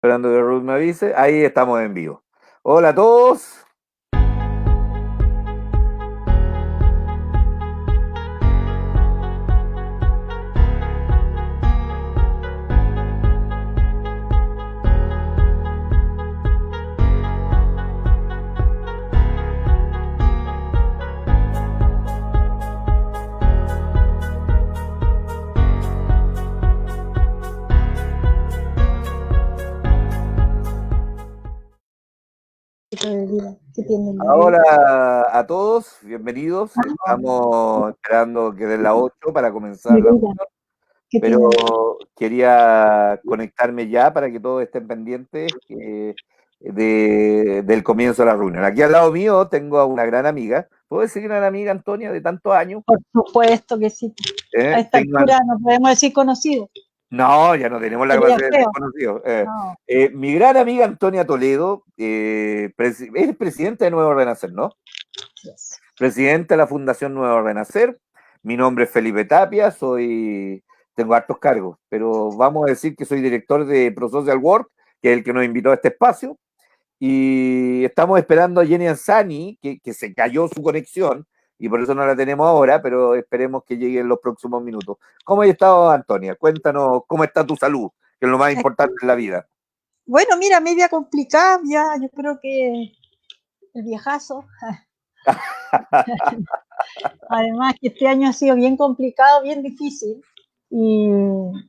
Esperando que Ruth me avise. Ahí estamos en vivo. Hola a todos. Hola a todos, bienvenidos. Estamos esperando que den las 8 para comenzar la reunión, pero quería conectarme ya para que todos estén pendientes del comienzo de la reunión. Aquí al lado mío tengo a una gran amiga. ¿Puedo decir gran amiga, Antonia, de tantos años? Por supuesto que sí. A esta altura no podemos decir conocido. No, ya no tenemos la capacidad de ser conocidos. No. Mi gran amiga Antonia Toledo es presidenta de Nuevo Renacer, ¿no? Yes. Presidenta de la Fundación Nuevo Renacer. Mi nombre es Felipe Tapia, tengo hartos cargos, pero vamos a decir que soy director de ProSocial Work, que es el que nos invitó a este espacio. Y estamos esperando a Jenny Ansani, que se cayó su conexión, y por eso no la tenemos ahora, pero esperemos que llegue en los próximos minutos. ¿Cómo has estado, Antonia? Cuéntanos cómo está tu salud, que es lo más importante en la vida. Bueno, mira, media complicada, ya yo creo que el viejazo. Además que este año ha sido bien complicado, bien difícil, y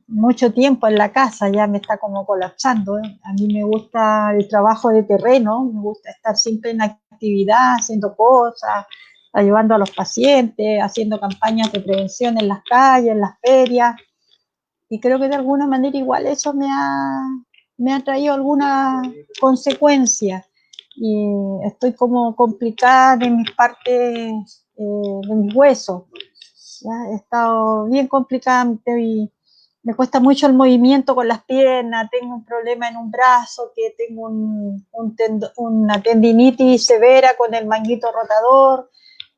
mucho tiempo en la casa ya me está como colapsando. A mí me gusta el trabajo de terreno, me gusta estar siempre en actividad, haciendo cosas, ayudando a los pacientes, haciendo campañas de prevención en las calles, en las ferias, y creo que de alguna manera igual eso me ha traído alguna consecuencia, y estoy como complicada en mis partes de mis huesos. ¿Ya? He estado bien complicada, me cuesta mucho el movimiento con las piernas, tengo un problema en un brazo, que tengo una tendinitis severa con el manguito rotador,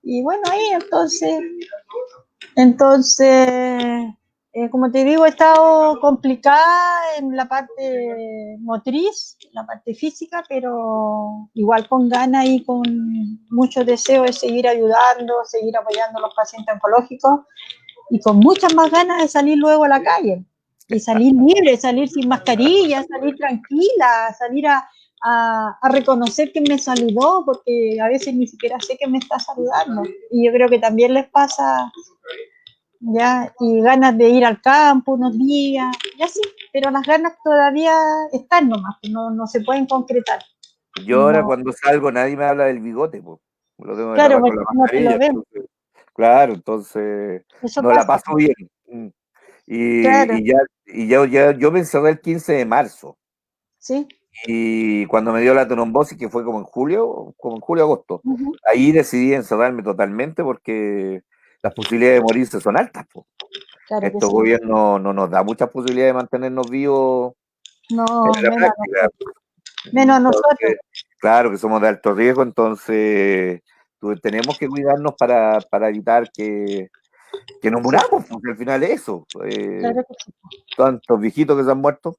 y bueno, ahí entonces como te digo, he estado complicada en la parte motriz, la parte física, pero igual con ganas y con mucho deseo de seguir ayudando, seguir apoyando a los pacientes oncológicos, y con muchas más ganas de salir luego a la calle y salir libre, salir sin mascarilla, salir tranquila, salir a reconocer que me saludó, porque a veces ni siquiera sé que me está saludando, y yo creo que también les pasa, ya, y ganas de ir al campo unos días, y así, pero las ganas todavía están nomás, no se pueden concretar. Yo ahora cuando salgo nadie me habla del bigote, pues. Lo tengo que claro, tapar con la mascarilla. No te lo entonces, claro, entonces Eso no pasa. la paso bien. Claro. Yo me encerré el 15 de marzo. Sí. Y cuando me dio la trombosis, que fue como en julio, agosto, ahí decidí encerrarme totalmente porque las posibilidades de morirse son altas. Claro Estos sí. gobiernos no nos da muchas posibilidades de mantenernos vivos no, en la práctica. Menos Entonces, nosotros. claro que somos de alto riesgo, entonces tenemos que cuidarnos para evitar que nos muramos, porque al final es eso. Claro que sí. Tantos viejitos que se han muerto.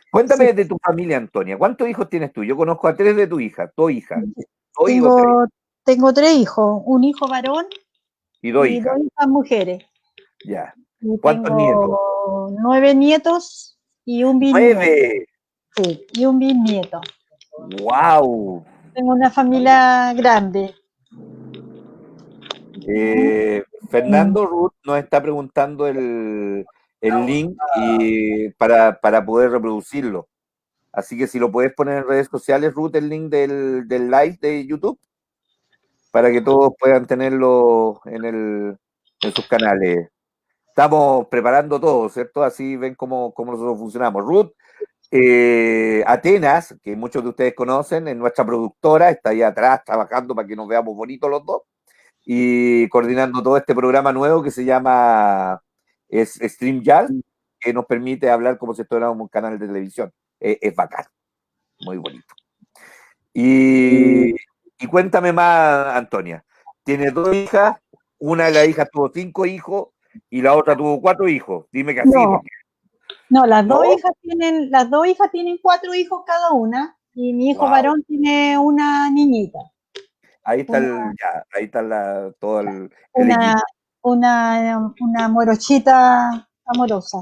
Cuéntame de tu familia, Antonia. ¿Cuántos hijos tienes tú? Yo conozco a 3 de tu hija, dos hijas. Tengo 3 hijos, un hijo varón Y 2 y 2 hijas. hijas mujeres. Ya. Y ¿Cuántos nietos? tengo 9 nietos y un bisnieto. 9. Sí, y un bisnieto. ¡Wow! Tengo una familia grande. Fernando Ruth nos está preguntando el link para poder reproducirlo. Así que si lo puedes poner en redes sociales, Ruth, el link del live de YouTube, para que todos puedan tenerlo en sus canales. Estamos preparando todo, ¿cierto? Así ven cómo nosotros funcionamos. Ruth, Atenas, que muchos de ustedes conocen, es nuestra productora, está ahí atrás trabajando para que nos veamos bonitos los dos y coordinando todo este programa nuevo que se llama StreamYard, que nos permite hablar como si estuviéramos en un canal de televisión. Es bacán, muy bonito. Y cuéntame más, Antonia. Tienes 2 hijas, una de las hijas tuvo 5 hijos y la otra tuvo 4 hijos. Dime que así, No, porque No, ¿No? las dos hijas tienen 4 hijos cada una y mi hijo Wow. varón tiene una niñita, Ahí está una, ahí está todo el una, equipo. una morochita amorosa,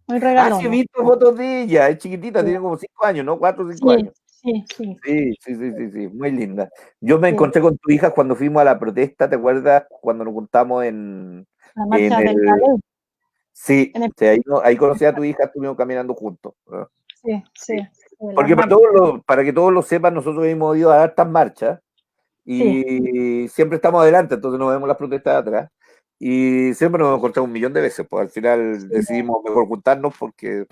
muy Ah, sí, he regalona. visto fotos de ella, es chiquitita, Sí, tiene como 5 años, ¿no? 4 o 5 sí, años. sí, sí, Sí, sí, sí, sí, sí, muy linda. Yo me sí. encontré con tu hija cuando fuimos a la protesta, ¿te acuerdas? Cuando nos juntamos La en marcha del el... ballet. Sí, En el- sí, ahí, ahí conocí a tu hija, estuvimos caminando juntos. ¿No? sí, sí, Sí. sí, las Porque marchas. para que todos lo sepan, nosotros hemos ido a hartas marchas Sí, y siempre estamos adelante, entonces nos vemos las protestas de atrás. Y siempre nos hemos encontrado un millón de veces, pues al final sí, decidimos mejor juntarnos porque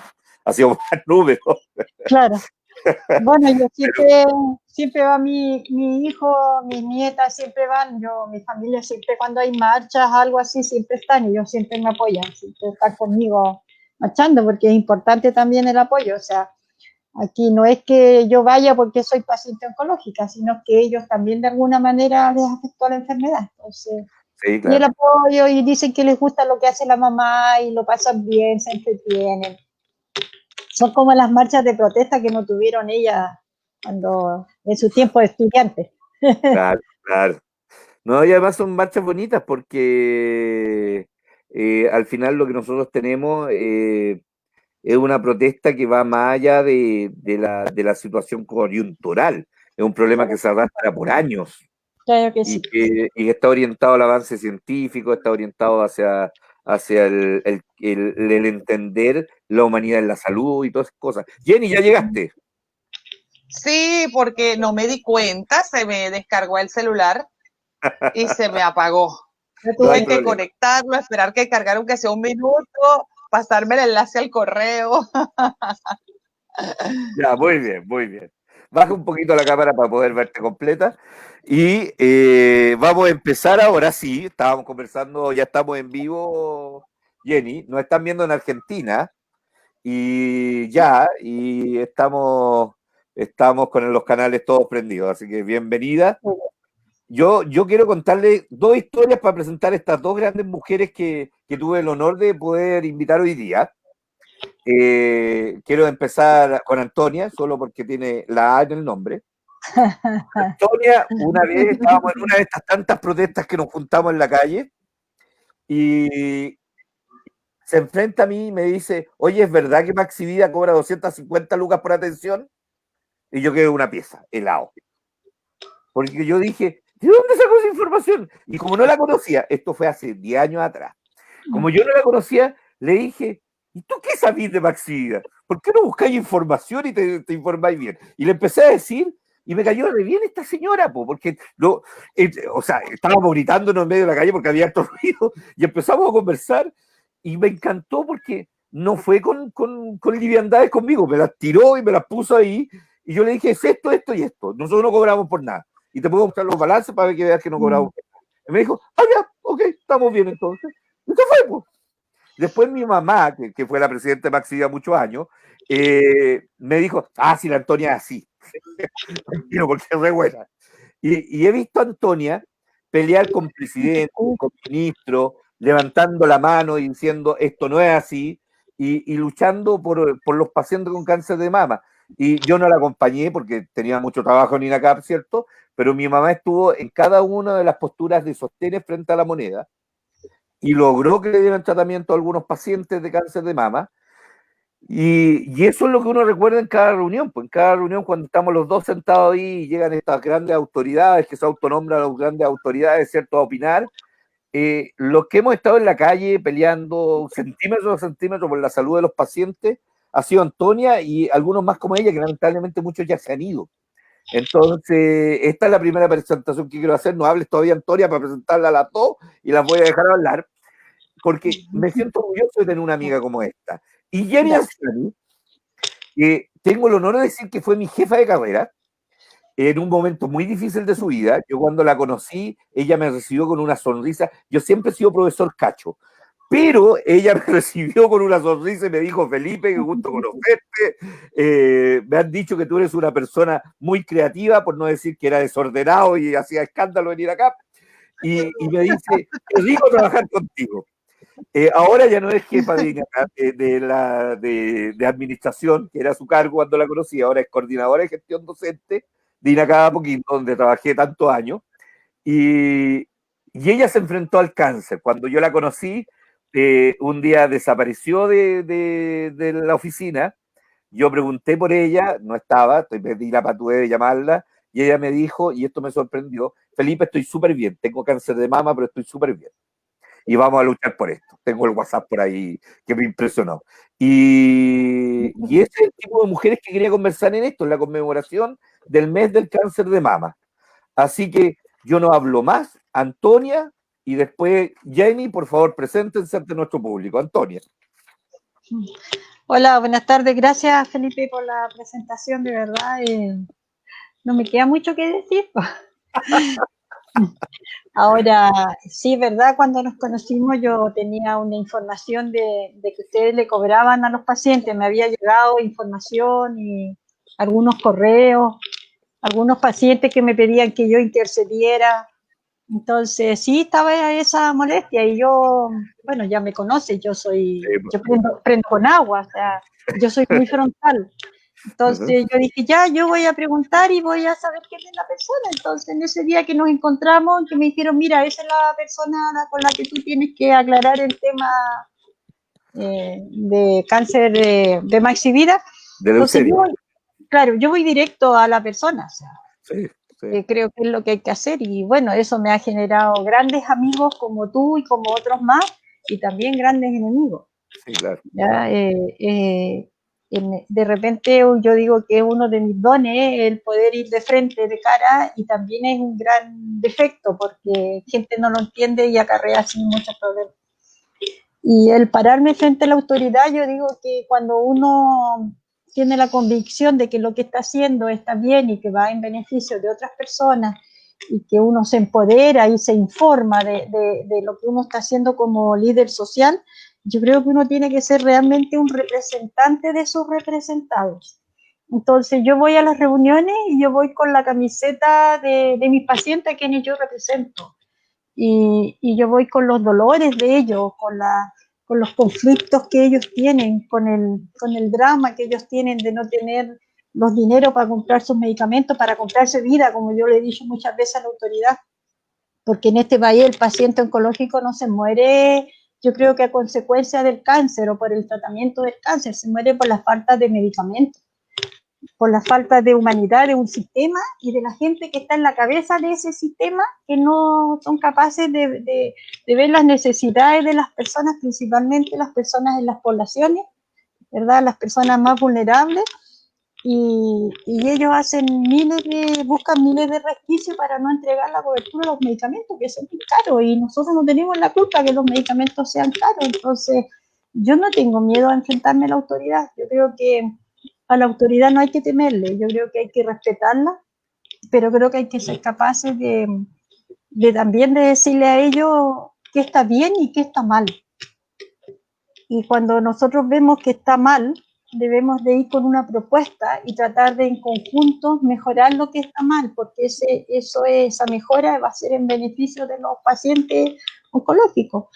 hacíamos más números. claro. Bueno, yo Pero, siempre va mi hijo, mis nietas siempre van, mi familia siempre cuando hay marchas, algo así, siempre están y ellos siempre me apoyan, siempre están conmigo marchando porque es importante también el apoyo, o sea, aquí no es que yo vaya porque soy paciente oncológica, sino que ellos también de alguna manera les afectó la enfermedad, entonces, sí, y el claro. apoyo y dicen que les gusta lo que hace la mamá y lo pasan bien, se entretienen. Son como las marchas de protesta que no tuvieron ella cuando en su tiempo de estudiante. Claro, claro. No, y además son marchas bonitas porque al final lo que nosotros tenemos es una protesta que va más allá de la situación coyuntural. Es un problema que se arrastra por años Claro que sí. y que está orientado al avance científico, está orientado hacia el entender la humanidad en la salud y todas esas cosas. Jenny, ya llegaste. Sí, porque no me di cuenta, se me descargó el celular y se me apagó. No hay Tuve que problema. conectarlo, esperar que cargara aunque sea un minuto, pasarme el enlace al correo. Ya, muy bien, muy bien. Baja un poquito la cámara para poder verte completa. Y vamos a empezar ahora sí. Estábamos conversando, ya estamos en vivo, Jenny. Nos están viendo en Argentina y estamos con los canales todos prendidos. Así que bienvenida. Yo quiero contarle dos historias para presentar estas dos grandes mujeres que tuve el honor de poder invitar hoy día. Quiero empezar con Antonia, solo porque tiene la A en el nombre. Antonia, una vez estábamos en una de estas tantas protestas que nos juntamos en la calle y se enfrenta a mí y me dice, oye, ¿es verdad que Maxi Vida cobra 250 lucas por atención? Y yo quedé una pieza, helado. Porque yo dije, ¿de dónde sacó esa información? Y como no la conocía, esto fue hace 10 años atrás, como yo no la conocía, le dije, ¿y tú qué sabís de Maxi Vida? ¿Por qué no buscáis información y te informáis bien? Y le empecé a decir, y me cayó re bien esta señora, porque o sea, estábamos gritándonos en medio de la calle porque había harto ruido, y empezamos a conversar, y me encantó porque no fue con liviandades conmigo, me las tiró y me las puso ahí, y yo le dije, es esto, esto y esto, nosotros no cobramos por nada, y te puedo mostrar los balances para que veas que no cobramos por nada. Y me dijo, ah, ya, ok, estamos bien entonces. Y se fue, pues. Después mi mamá, que fue la presidenta de Maxida muchos años, me dijo, ah, sí, la Antonia es así. Tranquilo, porque es re buena. Y he visto a Antonia pelear con presidentes, con ministros, levantando la mano y diciendo, esto no es así, y luchando por los pacientes con cáncer de mama. Y yo no la acompañé porque tenía mucho trabajo en INACAP, ¿cierto? Pero mi mamá estuvo en cada una de las posturas de sostener frente a la moneda y logró que le dieran tratamiento a algunos pacientes de cáncer de mama. Y eso es lo que uno recuerda en cada reunión. Pues en cada reunión, cuando estamos los dos sentados ahí y llegan estas grandes autoridades que se autonombran las grandes autoridades, ¿cierto?, a opinar, los que hemos estado en la calle peleando centímetro a centímetro por la salud de los pacientes ha sido Antonia y algunos más como ella, que lamentablemente muchos ya se han ido. Entonces, esta es la primera presentación que quiero hacer. No hables todavía, Antonia, para presentarla a las dos y las voy a dejar hablar porque me siento orgulloso de tener una amiga como esta. Y Jenny Arzani, que tengo el honor de decir que fue mi jefa de carrera en un momento muy difícil de su vida. Yo cuando la conocí, ella me recibió con una sonrisa. Yo siempre he sido profesor cacho, pero ella me recibió con una sonrisa y me dijo, Felipe, qué gusto conocerte. Me han dicho que tú eres una persona muy creativa, por no decir que era desordenado y hacía escándalo venir acá. Y me dice, qué rico trabajar contigo. Ahora ya no es jefa de administración, que era su cargo cuando la conocí, ahora es coordinadora de gestión docente de INACAP Apoquindo, donde trabajé tantos años. Y, y ella se enfrentó al cáncer. Cuando yo la conocí, un día desapareció de la oficina. Yo pregunté por ella, no estaba, pedí la patué de llamarla, y ella me dijo, y esto me sorprendió: Felipe, estoy súper bien, tengo cáncer de mama, pero estoy súper bien. Y vamos a luchar por esto. Tengo el WhatsApp por ahí que me impresionó. Y ese es el tipo de mujeres que quería conversar en esto, en la conmemoración del mes del cáncer de mama. Así que yo no hablo más. Antonia, y después Jenny, por favor, preséntense ante nuestro público. Antonia. Hola, buenas tardes. Gracias, Felipe, por la presentación, de verdad. No me queda mucho que decir. Ahora, sí, ¿verdad? Cuando nos conocimos yo tenía una información de que ustedes le cobraban a los pacientes. Me había llegado información y algunos correos, algunos pacientes que me pedían que yo intercediera. Entonces, sí, estaba esa molestia y yo, bueno, ya me conoce, yo prendo con agua, o sea, yo soy muy frontal. Entonces yo dije, ya, yo voy a preguntar y voy a saber quién es la persona. Entonces, en ese día que nos encontramos, que me dijeron, mira, esa es la persona con la que tú tienes que aclarar el tema de cáncer de Maxi Vida. De Entonces, leucemia. claro, yo voy directo a la persona, o sea, Sí, sí. creo que es lo que hay que hacer y bueno, eso me ha generado grandes amigos como tú y como otros más y también grandes enemigos. Sí, claro. ¿Ya? De repente yo digo que uno de mis dones es el poder ir de frente, de cara, y también es un gran defecto porque gente no lo entiende y acarrea así muchos problemas. Y el pararme frente a la autoridad, yo digo que cuando uno tiene la convicción de que lo que está haciendo está bien y que va en beneficio de otras personas y que uno se empodera y se informa de lo que uno está haciendo como líder social, yo creo que uno tiene que ser realmente un representante de sus representados. Entonces yo voy a las reuniones y yo voy con la camiseta de mis pacientes a quienes yo represento. Y yo voy con los dolores de ellos, con los conflictos que ellos tienen, con el drama que ellos tienen de no tener los dineros para comprar sus medicamentos, para comprarse vida, como yo le he dicho muchas veces a la autoridad, porque en este país el paciente oncológico no se muere, yo creo que a consecuencia del cáncer o por el tratamiento del cáncer, se muere por la falta de medicamentos, por la falta de humanidad de un sistema y de la gente que está en la cabeza de ese sistema, que no son capaces de ver las necesidades de las personas, principalmente las personas en las poblaciones, ¿verdad? Las personas más vulnerables, y ellos buscan miles de resquicios para no entregar la cobertura de los medicamentos, que son muy caros, y nosotros no tenemos la culpa que los medicamentos sean caros. Entonces, yo no tengo miedo a enfrentarme a la autoridad. Yo creo que a la autoridad no hay que temerle, yo creo que hay que respetarla, pero creo que hay que ser capaces de también de decirle a ellos qué está bien y qué está mal. Y cuando nosotros vemos que está mal, debemos de ir con una propuesta y tratar de en conjunto mejorar lo que está mal, porque esa mejora va a ser en beneficio de los pacientes oncológicos.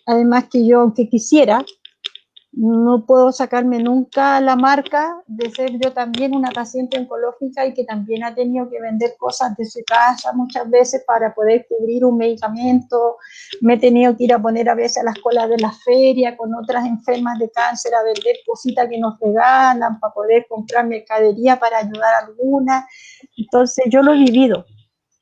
Además que yo, aunque quisiera, no puedo sacarme nunca la marca de ser yo también una paciente oncológica y que también ha tenido que vender cosas de su casa muchas veces para poder cubrir un medicamento. Me he tenido que ir a poner a veces a las colas de la feria con otras enfermas de cáncer a vender cositas que nos regalan para poder comprar mercadería para ayudar a algunas. Entonces yo lo he vivido.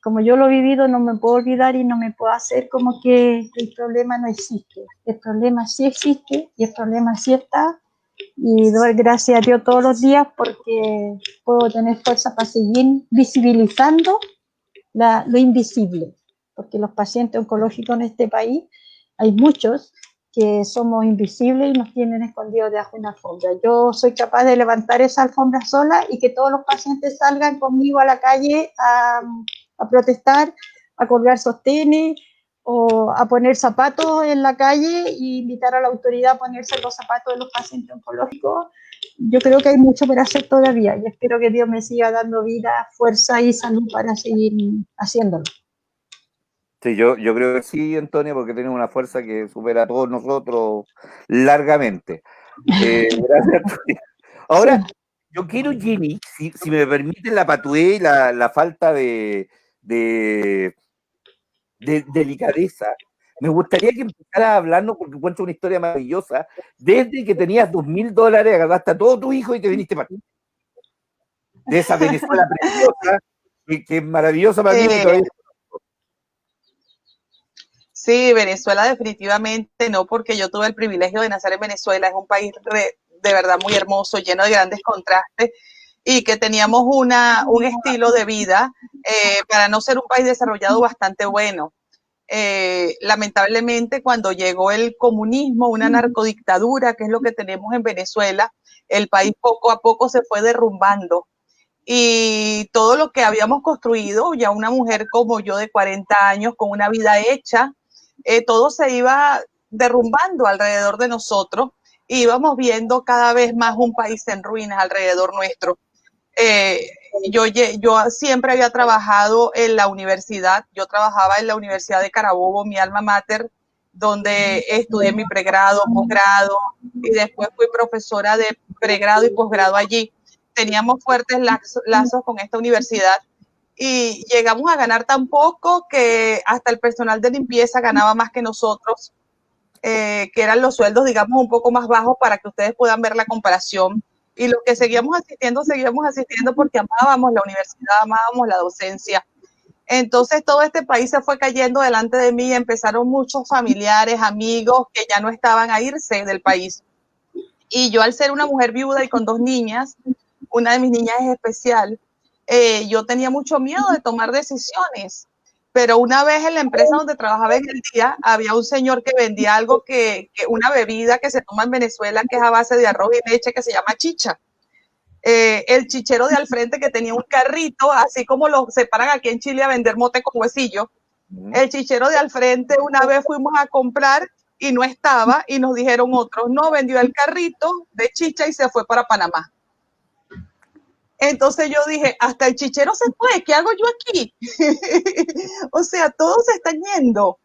Como yo lo he vivido, no me puedo olvidar y no me puedo hacer como que el problema no existe. El problema sí existe y el problema sí está. Y doy gracias a Dios todos los días porque puedo tener fuerza para seguir visibilizando lo invisible. Porque los pacientes oncológicos en este país, hay muchos que somos invisibles y nos tienen escondidos debajo de una alfombra. Yo soy capaz de levantar esa alfombra sola y que todos los pacientes salgan conmigo a la calle a protestar, a colgar sostenes o a poner zapatos en la calle e invitar a la autoridad a ponerse los zapatos de los pacientes oncológicos. Yo creo que hay mucho por hacer todavía y espero que Dios me siga dando vida, fuerza y salud para seguir haciéndolo. Sí, yo creo que sí, Antonio, porque tiene una fuerza que supera a todos nosotros largamente. Gracias, Antonio. Sí. Ahora, yo quiero, Jenny, si me permiten la patué y la falta de, de delicadeza, me gustaría que empezaras a hablarnos, porque cuenta una historia maravillosa, desde que tenías $2.000, agarraste a todos tus hijos y te viniste para aquí. De esa Venezuela preciosa, que es maravillosa para mí, que todavía... Sí, Venezuela definitivamente no, porque yo tuve el privilegio de nacer en Venezuela. Es un país de verdad muy hermoso, lleno de grandes contrastes y que teníamos un estilo de vida para no ser un país desarrollado bastante bueno. Lamentablemente, cuando llegó el comunismo, una narcodictadura, que es lo que tenemos en Venezuela, el país poco a poco se fue derrumbando. Y todo lo que habíamos construido, ya una mujer como yo de 40 años, con una vida hecha, todo se iba derrumbando alrededor de nosotros y íbamos viendo cada vez más un país en ruinas alrededor nuestro. Eh, yo siempre había trabajado en la universidad, yo trabajaba en la Universidad de Carabobo, mi alma mater, donde estudié mi pregrado, posgrado y después fui profesora de pregrado y posgrado allí. Teníamos fuertes lazos con esta universidad y llegamos a ganar tan poco que hasta el personal de limpieza ganaba más que nosotros, que eran los sueldos, digamos, un poco más bajos para que ustedes puedan ver la comparación. Y los que seguíamos asistiendo porque amábamos la universidad, amábamos la docencia. Entonces todo este país se fue cayendo delante de mí, empezaron muchos familiares, amigos que ya no estaban a irse del país. Y yo, al ser una mujer viuda y con 2 niñas, una de mis niñas es especial, yo tenía mucho miedo de tomar decisiones. Pero una vez en la empresa donde trabajaba en el día, había un señor que vendía algo una bebida que se toma en Venezuela, que es a base de arroz y leche, que se llama chicha. El chichero de al frente, que tenía un carrito, así como lo separan aquí en Chile a vender mote con huesillo. El chichero de al frente, una vez fuimos a comprar y no estaba, y nos dijeron otros, no, vendió el carrito de chicha y se fue para Panamá. Entonces yo dije, hasta el chichero se fue, ¿qué hago yo aquí? O sea, todos se están yendo.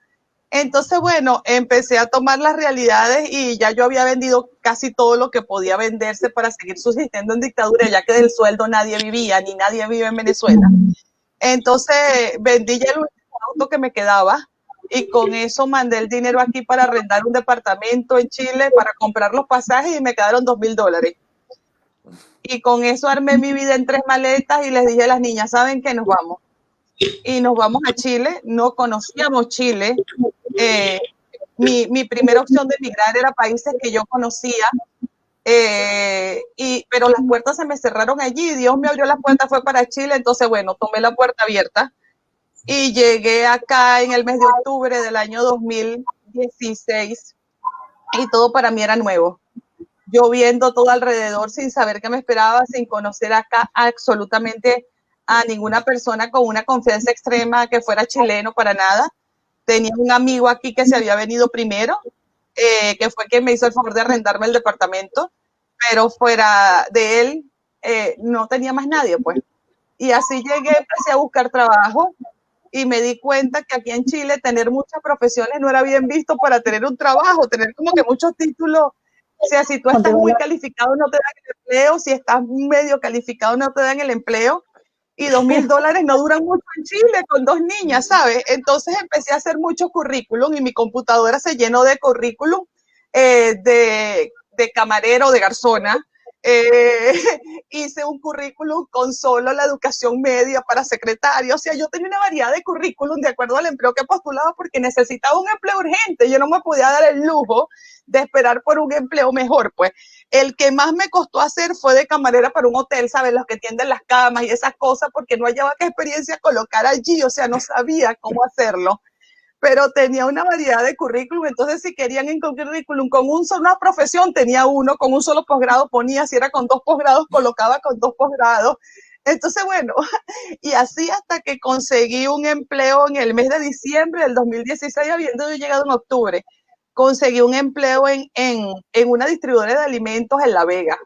Entonces, bueno, empecé a tomar las realidades y ya yo había vendido casi todo lo que podía venderse para seguir subsistiendo en dictadura, ya que del sueldo nadie vivía, ni nadie vive en Venezuela. Entonces vendí ya el último auto que me quedaba y con eso mandé el dinero aquí para arrendar un departamento en Chile, para comprar los pasajes, y me quedaron $2.000. Y con eso armé mi vida en 3 maletas y les dije a las niñas, ¿saben qué? Nos vamos. Y nos vamos a Chile. No conocíamos Chile. Mi primera opción de emigrar era países que yo conocía, pero las puertas se me cerraron allí. Dios me abrió las puertas, fue para Chile. Entonces, bueno, tomé la puerta abierta y llegué acá en el mes de octubre del año 2016 y todo para mí era nuevo. Yo viendo todo alrededor sin saber qué me esperaba, sin conocer acá absolutamente a ninguna persona con una confianza extrema que fuera chileno, para nada. Tenía un amigo aquí que se había venido primero, que fue quien me hizo el favor de arrendarme el departamento, pero fuera de él no tenía más nadie, pues. Y así llegué, empecé a buscar trabajo y me di cuenta que aquí en Chile tener muchas profesiones no era bien visto para tener un trabajo, tener como que muchos títulos. O sea, si tú estás muy calificado no te dan el empleo, si estás medio calificado no te dan el empleo, y $2.000 no duran mucho en Chile con 2 niñas, ¿sabes? Entonces empecé a hacer mucho currículum y mi computadora se llenó de currículum de camarero, de garzona. Hice un currículum con solo la educación media para secretaria. O sea, yo tenía una variedad de currículum de acuerdo al empleo que postulaba, porque necesitaba un empleo urgente. Yo no me podía dar el lujo de esperar por un empleo mejor. Pues el que más me costó hacer fue de camarera para un hotel, ¿sabes? Los que tienden las camas y esas cosas, porque no hallaba qué experiencia colocar allí. O sea, no sabía cómo hacerlo, pero tenía una variedad de currículum. Entonces, si querían en currículum con una profesión, tenía uno, con un solo posgrado ponía, si era con 2 posgrados, colocaba con 2 posgrados. Entonces, bueno, y así hasta que conseguí un empleo en el mes de diciembre del 2016, habiendo llegado en octubre. Conseguí un empleo en una distribuidora de alimentos en La Vega.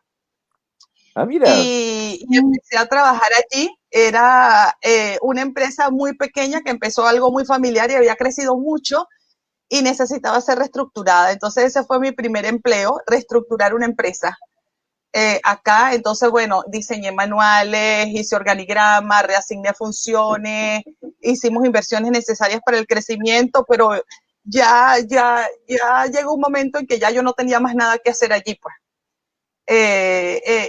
Ah, mira. Y empecé a trabajar allí. era una empresa muy pequeña que empezó algo muy familiar y había crecido mucho y necesitaba ser reestructurada. Entonces ese fue mi primer empleo, reestructurar una empresa. Acá, entonces, bueno, diseñé manuales, hice organigrama, reasigné funciones, hicimos inversiones necesarias para el crecimiento, pero ya llegó un momento en que ya yo no tenía más nada que hacer allí, pues.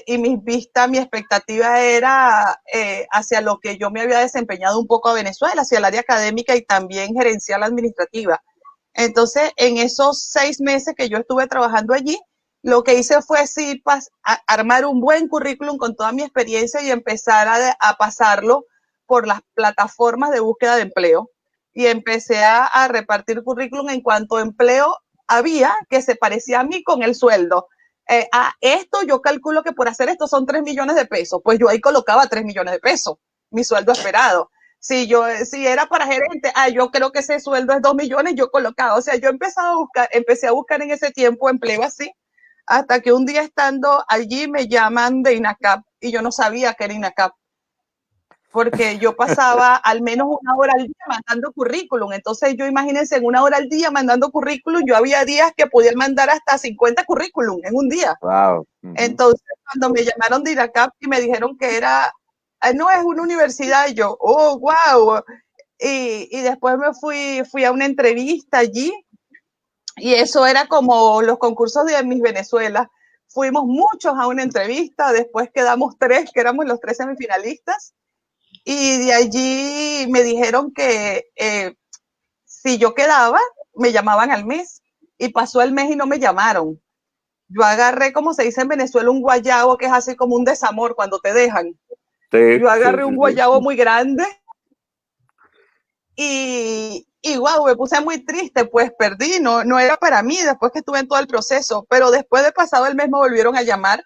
Y mi expectativa era hacia lo que yo me había desempeñado un poco a Venezuela, hacia el área académica y también gerencial administrativa. Entonces, en esos 6 meses que yo estuve trabajando allí, lo que hice fue sí armar un buen currículum con toda mi experiencia y empezar a pasarlo por las plataformas de búsqueda de empleo. Y empecé a repartir currículum en cuanto empleo había que se parecía a mí con el sueldo. Esto yo calculo que por hacer esto son 3 millones de pesos. Pues yo ahí colocaba 3 millones de pesos, mi sueldo esperado. Si era para gerente, yo creo que ese sueldo es 2 millones, yo colocaba. O sea, yo empecé a buscar en ese tiempo empleo así, hasta que un día estando allí me llaman de INACAP y yo no sabía que era INACAP, porque yo pasaba al menos 1 hora al día mandando currículum. Entonces yo imagínense, en 1 hora al día mandando currículum, yo había días que podía mandar hasta 50 currículum en un día. Wow. Entonces cuando me llamaron de INACAP y me dijeron que era, no, es una universidad, y yo, oh, wow. Y después me fui a una entrevista allí, y eso era como los concursos de Miss Venezuela. Fuimos muchos a una entrevista, después quedamos 3, que éramos los 3 semifinalistas, y de allí me dijeron que si yo quedaba, me llamaban al mes, y pasó el mes y no me llamaron. Yo agarré, como se dice en Venezuela, un guayabo, que es así como un desamor cuando te dejan. Sí, yo agarré un guayabo muy grande y wow, me puse muy triste, pues perdí, no era para mí después que estuve en todo el proceso, pero después de pasado el mes me volvieron a llamar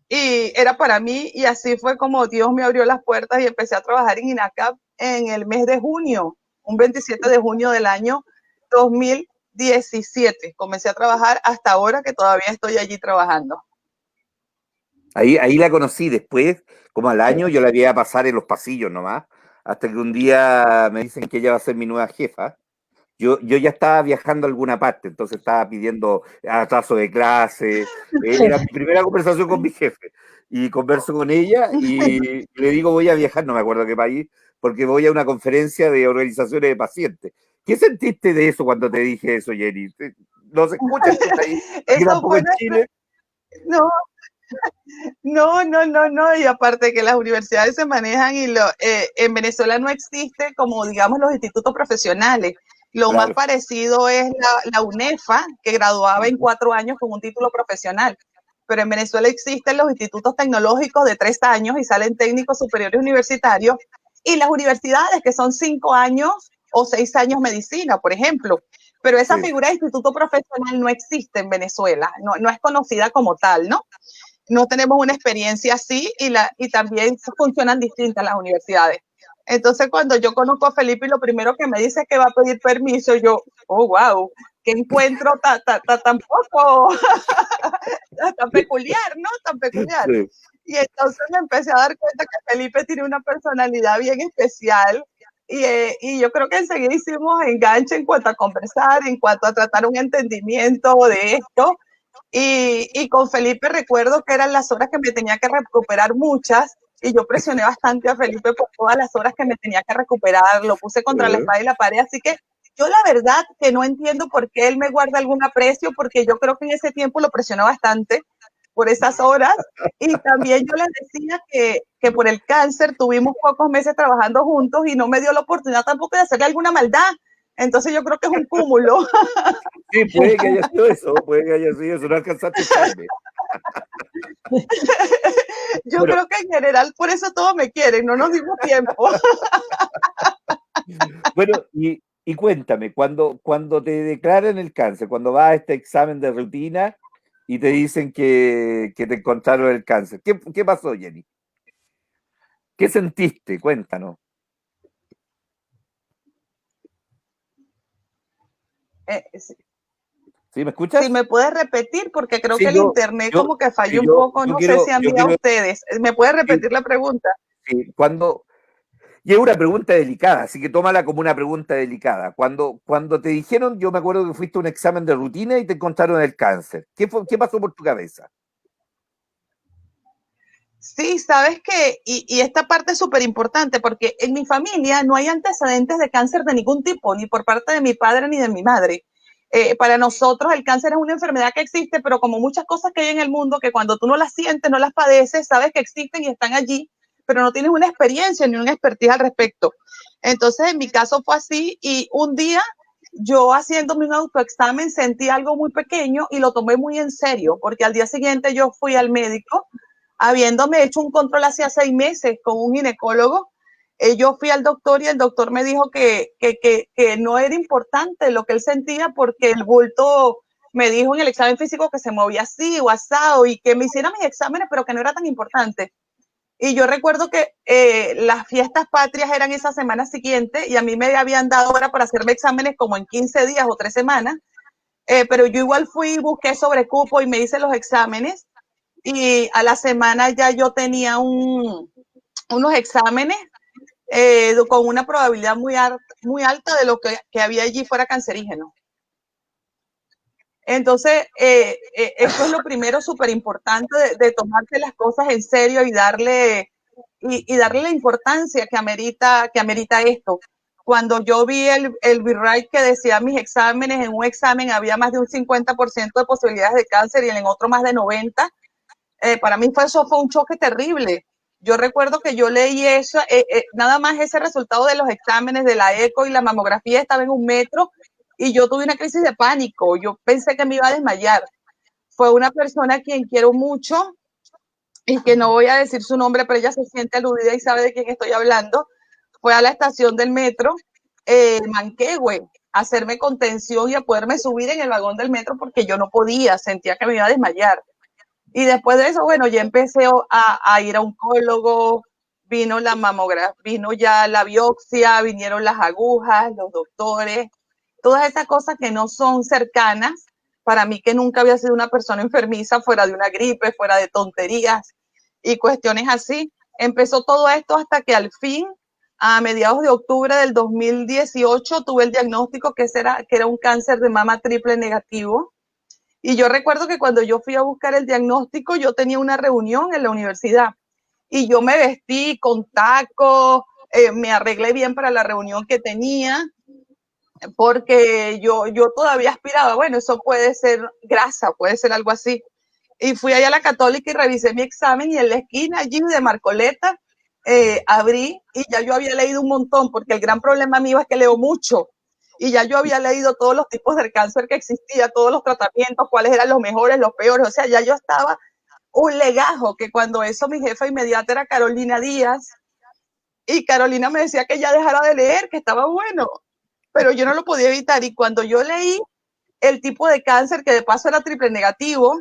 y era para mí, y así fue como Dios me abrió las puertas y empecé a trabajar en INACAP en el mes de junio, un 27 de junio del año 2017. Comencé a trabajar hasta ahora, que todavía estoy allí trabajando. Ahí la conocí. Después, como al año, yo la vi a pasar en los pasillos nomás, hasta que un día me dicen que ella va a ser mi nueva jefa. Yo ya estaba viajando a alguna parte, entonces estaba pidiendo atraso de clase. Era mi primera conversación con mi jefe. Y converso con ella y le digo, voy a viajar, no me acuerdo qué país, porque voy a una conferencia de organizaciones de pacientes. ¿Qué sentiste de eso cuando te dije eso, Jenny? ¿No se escucha ahí? Eso fue en Chile. No, y aparte que las universidades se manejan y en Venezuela no existe como, digamos, los institutos profesionales. Lo más parecido es la UNEFA, que graduaba en 4 años con un título profesional. Pero en Venezuela existen los institutos tecnológicos de 3 años y salen técnicos superiores universitarios, y las universidades que son 5 años o 6 años medicina, por ejemplo. Pero esa figura de instituto profesional no existe en Venezuela, no es conocida como tal, ¿no? No tenemos una experiencia así, y también funcionan distintas las universidades. Entonces, cuando yo conozco a Felipe y lo primero que me dice es que va a pedir permiso, yo, oh, wow, qué encuentro tan poco, tan peculiar, ¿no? Tan peculiar. Sí. Y entonces me empecé a dar cuenta que Felipe tiene una personalidad bien especial, y yo creo que enseguida hicimos enganche en cuanto a conversar, en cuanto a tratar un entendimiento de esto. Y con Felipe recuerdo que eran las horas que me tenía que recuperar muchas, y yo presioné bastante a Felipe por todas las horas que me tenía que recuperar, lo puse contra la espada y la pared, así que yo la verdad que no entiendo por qué él me guarda algún aprecio, porque yo creo que en ese tiempo lo presionó bastante por esas horas, y también yo les decía que por el cáncer tuvimos pocos meses trabajando juntos y no me dio la oportunidad tampoco de hacerle alguna maldad. Entonces yo creo que es un cúmulo. Sí, puede que haya sido eso, no alcanzaste tarde. Yo creo que en general por eso todos me quieren, no nos dimos tiempo. Bueno, y cuéntame, cuando te declaran el cáncer, cuando vas a este examen de rutina y te dicen que te encontraron el cáncer, ¿qué pasó, Jenny? ¿Qué sentiste? Cuéntanos. ¿Sí me escuchas? Si me puedes repetir, porque creo que el internet como que falló un poco, no sé si a mí a ustedes. ¿Me puedes repetir la pregunta? Sí, y es una pregunta delicada, así que tómala como una pregunta delicada. Cuando te dijeron, yo me acuerdo que fuiste a un examen de rutina y te encontraron el cáncer. ¿Qué pasó por tu cabeza? Sí, sabes que, y esta parte es súper importante porque en mi familia no hay antecedentes de cáncer de ningún tipo, ni por parte de mi padre ni de mi madre. Para nosotros el cáncer es una enfermedad que existe, pero como muchas cosas que hay en el mundo, que cuando tú no las sientes, no las padeces, sabes que existen y están allí, pero no tienes una experiencia ni una expertise al respecto. Entonces, en mi caso fue así y un día yo haciéndome un autoexamen sentí algo muy pequeño y lo tomé muy en serio, porque al día siguiente yo fui al médico habiéndome hecho un control hace 6 meses con un ginecólogo. Yo fui al doctor y el doctor me dijo que no era importante lo que él sentía porque el bulto me dijo en el examen físico que se movía así o asado y que me hiciera mis exámenes, pero que no era tan importante. Y yo recuerdo que las fiestas patrias eran esa semana siguiente y a mí me habían dado hora para hacerme exámenes como en 15 días o 3 semanas, pero yo igual fui, busqué sobre cupo y me hice los exámenes y a la semana ya yo tenía unos exámenes con una probabilidad muy alta de lo que había allí fuera cancerígeno. Entonces, eso es lo primero súper importante de tomarse las cosas en serio y darle la importancia que amerita esto. Cuando yo vi el B-Rite que decía mis exámenes, en un examen había más de un 50% de posibilidades de cáncer y en otro más de 90%, para mí eso fue un choque terrible. Yo recuerdo que yo leí eso, nada más ese resultado de los exámenes de la eco y la mamografía estaba en 1 metro y yo tuve una crisis de pánico. Yo pensé que me iba a desmayar. Fue una persona a quien quiero mucho y que no voy a decir su nombre, pero ella se siente aludida y sabe de quién estoy hablando. Fue a la estación del metro, Manquehue, a hacerme contención y a poderme subir en el vagón del metro porque yo no podía, sentía que me iba a desmayar. Y después de eso, bueno, ya empecé a ir a un oncólogo, vino la mamografía, vino ya la biopsia, vinieron las agujas, los doctores, todas esas cosas que no son cercanas, para mí que nunca había sido una persona enfermiza, fuera de una gripe, fuera de tonterías y cuestiones así. Empezó todo esto hasta que al fin, a mediados de octubre del 2018, tuve el diagnóstico que era un cáncer de mama triple negativo. Y yo recuerdo que cuando yo fui a buscar el diagnóstico, yo tenía una reunión en la universidad y yo me vestí con tacos, me arreglé bien para la reunión que tenía, porque yo todavía aspiraba, bueno, eso puede ser grasa, puede ser algo así. Y fui allá a la Católica y revisé mi examen y en la esquina allí de Marcoleta abrí y ya yo había leído un montón, porque el gran problema mío es que leo mucho. Y ya yo había leído todos los tipos de cáncer que existía, todos los tratamientos, cuáles eran los mejores, los peores. O sea, ya yo estaba un legajo, que cuando eso mi jefa inmediata era Carolina Díaz. Y Carolina me decía que ya dejara de leer, que estaba bueno. Pero yo no lo podía evitar. Y cuando yo leí el tipo de cáncer, que de paso era triple negativo,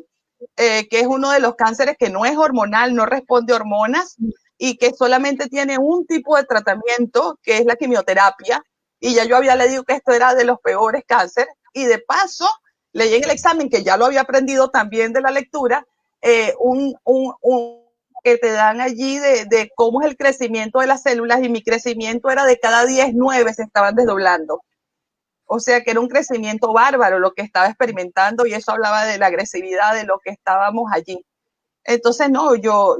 que es uno de los cánceres que no es hormonal, no responde a hormonas y que solamente tiene un tipo de tratamiento, que es la quimioterapia. Y ya yo había leído que esto era de los peores cánceres. Y de paso, leí en el examen, que ya lo había aprendido también de la lectura, que te dan allí de cómo es el crecimiento de las células y mi crecimiento era de cada 10, 9 se estaban desdoblando. O sea que era un crecimiento bárbaro lo que estaba experimentando y eso hablaba de la agresividad de lo que estábamos allí. Entonces, no, yo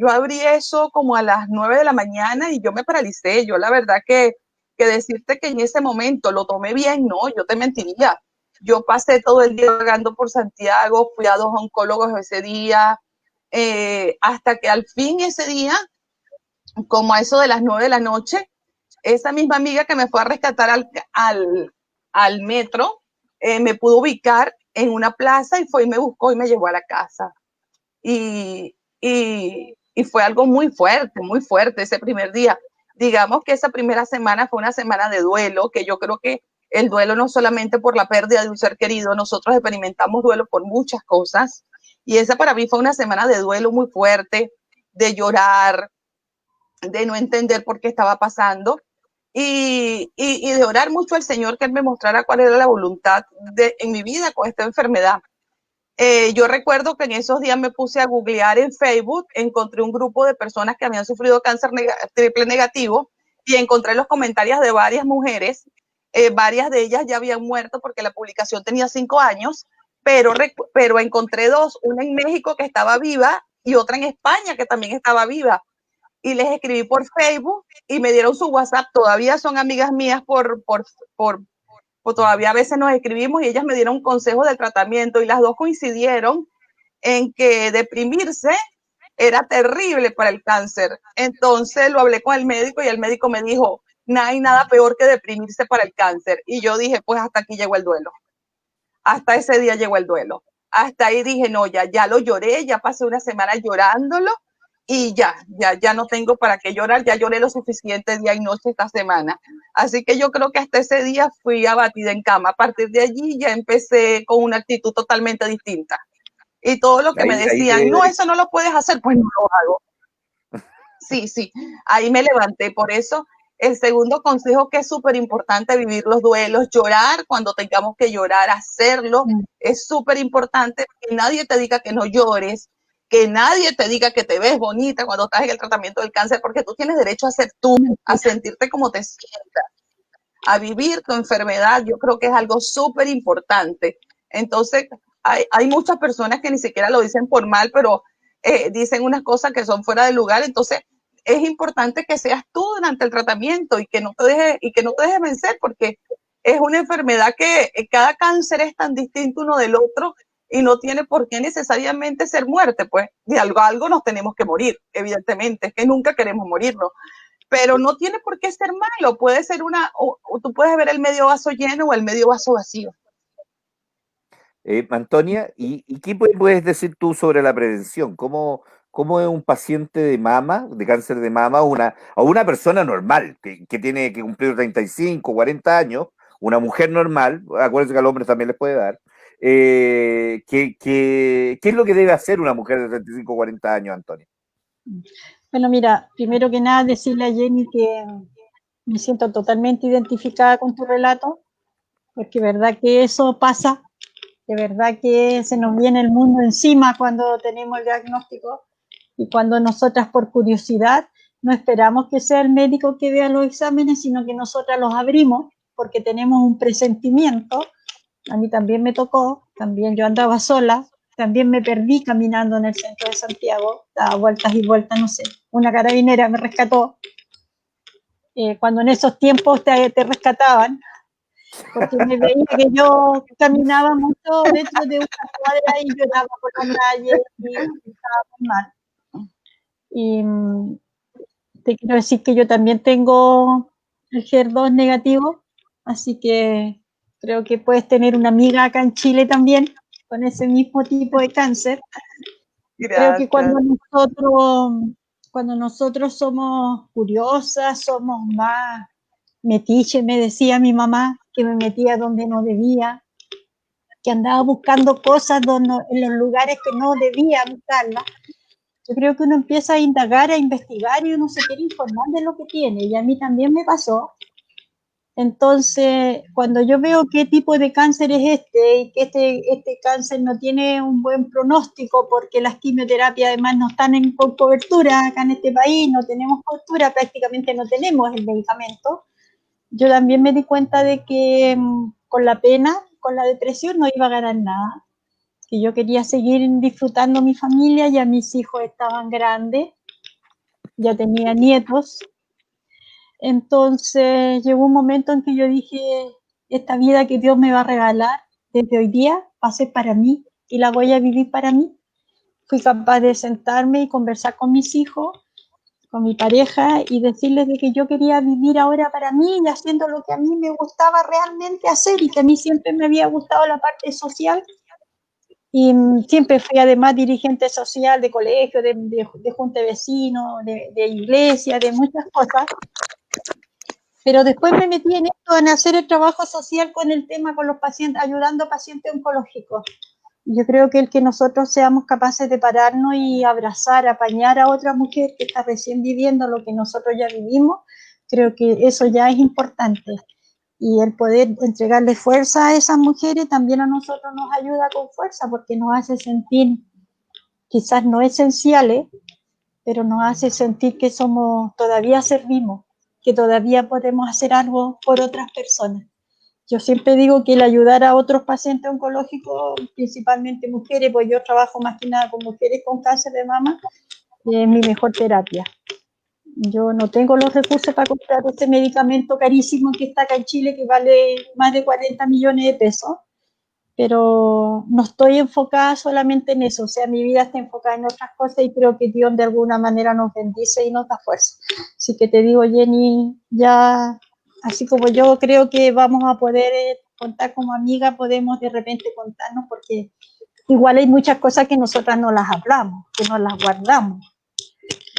abrí eso como a las 9 de la mañana y yo me paralicé. Yo la verdad que decirte que en ese momento lo tomé bien, no, yo te mentiría. Yo pasé todo el día vagando por Santiago, fui a 2 oncólogos ese día, hasta que al fin ese día, como a eso de las 9 de la noche, esa misma amiga que me fue a rescatar al metro, me pudo ubicar en una plaza y fue y me buscó y me llevó a la casa. Y fue algo muy fuerte ese primer día. Digamos que esa primera semana fue una semana de duelo, que yo creo que el duelo no solamente por la pérdida de un ser querido, nosotros experimentamos duelo por muchas cosas. Y esa para mí fue una semana de duelo muy fuerte, de llorar, de no entender por qué estaba pasando y de orar mucho al Señor que Él me mostrara cuál era la voluntad en mi vida con esta enfermedad. Yo recuerdo que en esos días me puse a googlear en Facebook, encontré un grupo de personas que habían sufrido cáncer triple negativo y encontré los comentarios de varias mujeres. Varias de ellas ya habían muerto porque la publicación tenía 5 años, pero encontré dos, una en México que estaba viva y otra en España que también estaba viva. Y les escribí por Facebook y me dieron su WhatsApp. Todavía son amigas mías pues todavía a veces nos escribimos y ellas me dieron consejos del tratamiento y las dos coincidieron en que deprimirse era terrible para el cáncer. Entonces lo hablé con el médico y el médico me dijo, no hay nada peor que deprimirse para el cáncer. Y yo dije, pues hasta aquí llegó el duelo. Hasta ese día llegó el duelo. Hasta ahí dije, no, ya lo lloré, ya pasé una semana llorándolo y ya no tengo para qué llorar, ya lloré lo suficiente día y noche esta semana. Así que yo creo que hasta ese día fui abatida en cama. A partir de allí ya empecé con una actitud totalmente distinta. Y todo lo que me decían, no, eso no lo puedes hacer, pues no lo hago. Sí, ahí me levanté. Por eso el segundo consejo, que es súper importante, vivir los duelos, llorar cuando tengamos que llorar, hacerlo, es súper importante. Que nadie te diga que no llores, que nadie te diga que te ves bonita cuando estás en el tratamiento del cáncer, porque tú tienes derecho a ser tú, a sentirte como te sientas, a vivir tu enfermedad. Yo creo que es algo súper importante. Entonces, hay muchas personas que ni siquiera lo dicen por mal, pero dicen unas cosas que son fuera de lugar. Entonces, es importante que seas tú durante el tratamiento y que no te dejes vencer, porque es una enfermedad que cada cáncer es tan distinto uno del otro y no tiene por qué necesariamente ser muerte. Pues de algo nos tenemos que morir, evidentemente, es que nunca queremos morirnos, pero no tiene por qué ser malo. Puede ser o tú puedes ver el medio vaso lleno o el medio vaso vacío. Antonia, ¿y qué puedes decir tú sobre la prevención? ¿Cómo es un paciente de mama, de cáncer de mama, o una persona normal que tiene que cumplir 35, 40 años, una mujer normal, acuérdense que a los hombres también les puede dar, ¿qué es lo que debe hacer una mujer de 35, 40 años, Antonia? Bueno, mira, primero que nada decirle a Jenny que me siento totalmente identificada con tu relato, porque verdad que eso pasa, de verdad que se nos viene el mundo encima cuando tenemos el diagnóstico y cuando nosotras por curiosidad no esperamos que sea el médico que vea los exámenes, sino que nosotras los abrimos porque tenemos un presentimiento. A mí también me tocó, también yo andaba sola, también me perdí caminando en el centro de Santiago, daba vueltas y vueltas, no sé, una carabinera me rescató, cuando en esos tiempos te rescataban, porque me veía que yo caminaba mucho dentro de una cuadra y lloraba por la calle y estaba muy mal. Y te quiero decir que yo también tengo el HER2 negativo, así que creo que puedes tener una amiga acá en Chile también con ese mismo tipo de cáncer. Gracias. Creo que cuando nosotros somos curiosas, somos más metiche, me decía mi mamá, que me metía donde no debía, que andaba buscando cosas en los lugares que no debía buscarlas. Yo creo que uno empieza a indagar, a investigar y uno se quiere informar de lo que tiene, y a mí también me pasó. Entonces, cuando yo veo qué tipo de cáncer es y que este cáncer no tiene un buen pronóstico porque las quimioterapias además no están con cobertura acá en este país, no tenemos cobertura, prácticamente no tenemos el medicamento, yo también me di cuenta de que con la pena, con la depresión no iba a ganar nada, que yo quería seguir disfrutando mi familia, ya mis hijos estaban grandes, ya tenía nietos. Entonces llegó un momento en que yo dije, esta vida que Dios me va a regalar desde hoy día va a ser para mí y la voy a vivir para mí. Fui capaz de sentarme y conversar con mis hijos, con mi pareja y decirles de que yo quería vivir ahora para mí y haciendo lo que a mí me gustaba realmente hacer y que a mí siempre me había gustado la parte social. Y siempre fui además dirigente social de colegio, de junta de vecinos, de iglesia, de muchas cosas. Pero después me metí en esto, en hacer el trabajo social con el tema, con los pacientes, ayudando a pacientes oncológicos. Yo creo que el que nosotros seamos capaces de pararnos y abrazar, apañar a otra mujer que está recién viviendo lo que nosotros ya vivimos, creo que eso ya es importante. Y el poder entregarle fuerza a esas mujeres también a nosotros nos ayuda con fuerza, porque nos hace sentir, quizás no esenciales, pero nos hace sentir que todavía servimos, que todavía podemos hacer algo por otras personas. Yo siempre digo que el ayudar a otros pacientes oncológicos, principalmente mujeres, pues yo trabajo más que nada con mujeres con cáncer de mama, es mi mejor terapia. Yo no tengo los recursos para comprar este medicamento carísimo que está acá en Chile, que vale más de 40 millones de pesos, pero no estoy enfocada solamente en eso, o sea, mi vida está enfocada en otras cosas y creo que Dios de alguna manera nos bendice y nos da fuerza. Así que te digo, Jenny, ya, así como yo creo que vamos a poder contar como amiga, podemos de repente contarnos, porque igual hay muchas cosas que nosotras no las hablamos, que no las guardamos,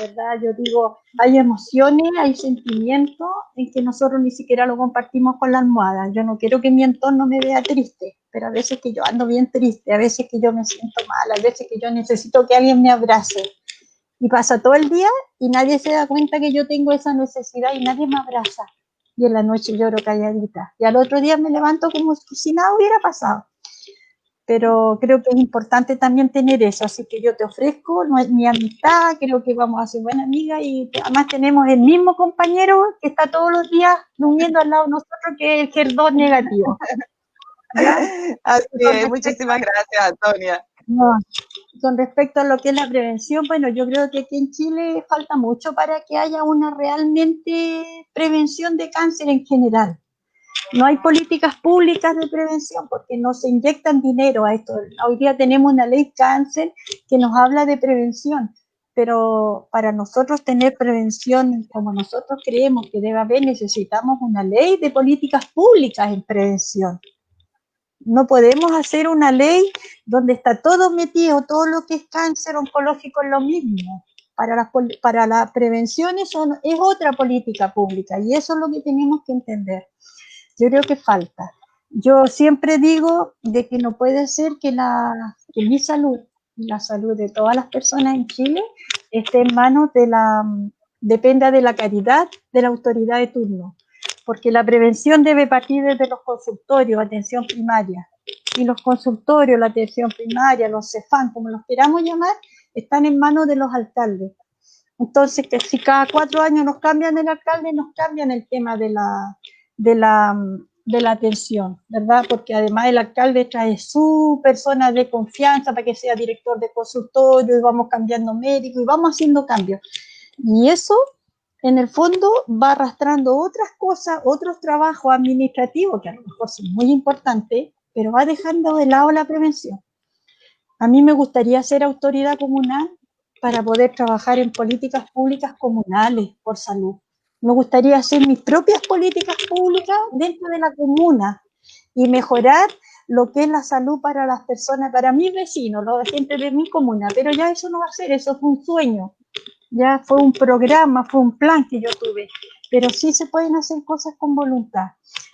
¿verdad? Yo digo, hay emociones, hay sentimientos en que nosotros ni siquiera lo compartimos con la almohada. Yo no quiero que mi entorno me vea triste, pero a veces que yo ando bien triste, a veces que yo me siento mal, a veces que yo necesito que alguien me abrace. Y pasa todo el día y nadie se da cuenta que yo tengo esa necesidad y nadie me abraza. Y en la noche lloro calladita. Y al otro día me levanto como si nada hubiera pasado. Pero creo que es importante también tener eso, así que yo te ofrezco mi amistad, creo que vamos a ser buena amiga y además tenemos el mismo compañero que está todos los días durmiendo al lado de nosotros, que es el HER2 negativo. ¿Ya? Así es, muchísimas gracias, Antonia. No, con respecto a lo que es la prevención, bueno, yo creo que aquí en Chile falta mucho para que haya una realmente prevención de cáncer en general. No hay políticas públicas de prevención porque no se inyectan dinero a esto. Hoy día tenemos una ley cáncer que nos habla de prevención, pero para nosotros tener prevención como nosotros creemos que debe haber, necesitamos una ley de políticas públicas en prevención. No podemos hacer una ley donde está todo metido, todo lo que es cáncer oncológico es lo mismo. Para la prevención es otra política pública y eso es lo que tenemos que entender. Yo creo que falta. Yo siempre digo de que no puede ser que mi salud y la salud de todas las personas en Chile esté en manos dependa de la caridad de la autoridad de turno, porque la prevención debe partir desde los consultorios, atención primaria, y los consultorios, la atención primaria, los CEFAM, como los queramos llamar, están en manos de los alcaldes. Entonces, que si cada 4 años nos cambian el alcalde, nos cambian el tema de la atención, ¿verdad? Porque además el alcalde trae su persona de confianza para que sea director de consultorio y vamos cambiando médico y vamos haciendo cambios. Y eso, en el fondo, va arrastrando otras cosas, otros trabajos administrativos que a lo mejor son muy importantes, pero va dejando de lado la prevención. A mí me gustaría ser autoridad comunal para poder trabajar en políticas públicas comunales por salud. Me gustaría hacer mis propias políticas públicas dentro de la comuna y mejorar lo que es la salud para las personas, para mis vecinos, la gente de mi comuna, pero ya eso no va a ser, eso fue un sueño, ya fue un programa, fue un plan que yo tuve, pero sí se pueden hacer cosas con voluntad.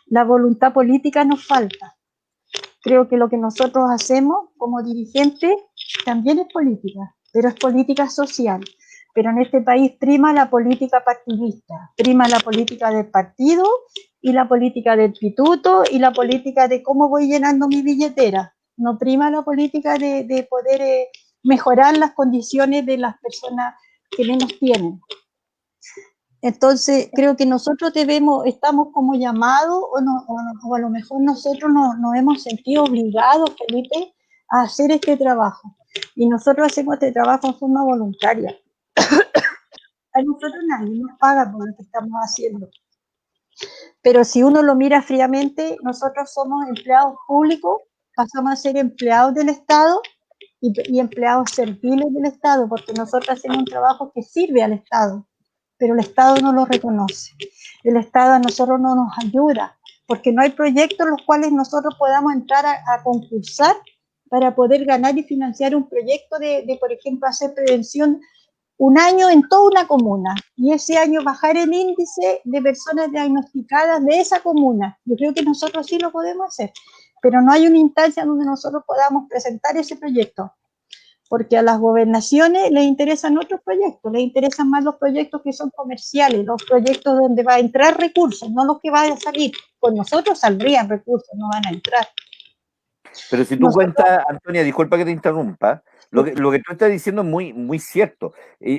La voluntad política nos falta. Creo que lo que nosotros hacemos como dirigentes también es política, pero es política social. Pero en este país prima la política partidista, prima la política del partido y la política del pituto y la política de cómo voy llenando mi billetera. No prima la política de poder mejorar las condiciones de las personas que menos tienen. Entonces, creo que nosotros estamos como llamados, o a lo mejor nosotros nos hemos sentido obligados, Felipe, a hacer este trabajo. Y nosotros hacemos este trabajo en forma voluntaria. A nosotros nadie nos paga por lo que estamos haciendo. Pero si uno lo mira fríamente, nosotros somos empleados públicos, pasamos a ser empleados del Estado y empleados serviles del Estado, porque nosotros hacemos un trabajo que sirve al Estado, pero el Estado no lo reconoce. El Estado a nosotros no nos ayuda, porque no hay proyectos en los cuales nosotros podamos entrar a concursar para poder ganar y financiar un proyecto de, por ejemplo, hacer prevención un año en toda una comuna, y ese año bajar el índice de personas diagnosticadas de esa comuna. Yo creo que nosotros sí lo podemos hacer, pero no hay una instancia donde nosotros podamos presentar ese proyecto, porque a las gobernaciones les interesan otros proyectos, les interesan más los proyectos que son comerciales, los proyectos donde va a entrar recursos, no los que van a salir. Con nosotros saldrían recursos, no van a entrar. Pero si tú cuentas, Antonia, disculpa que te interrumpa, lo que tú estás diciendo es muy, muy cierto.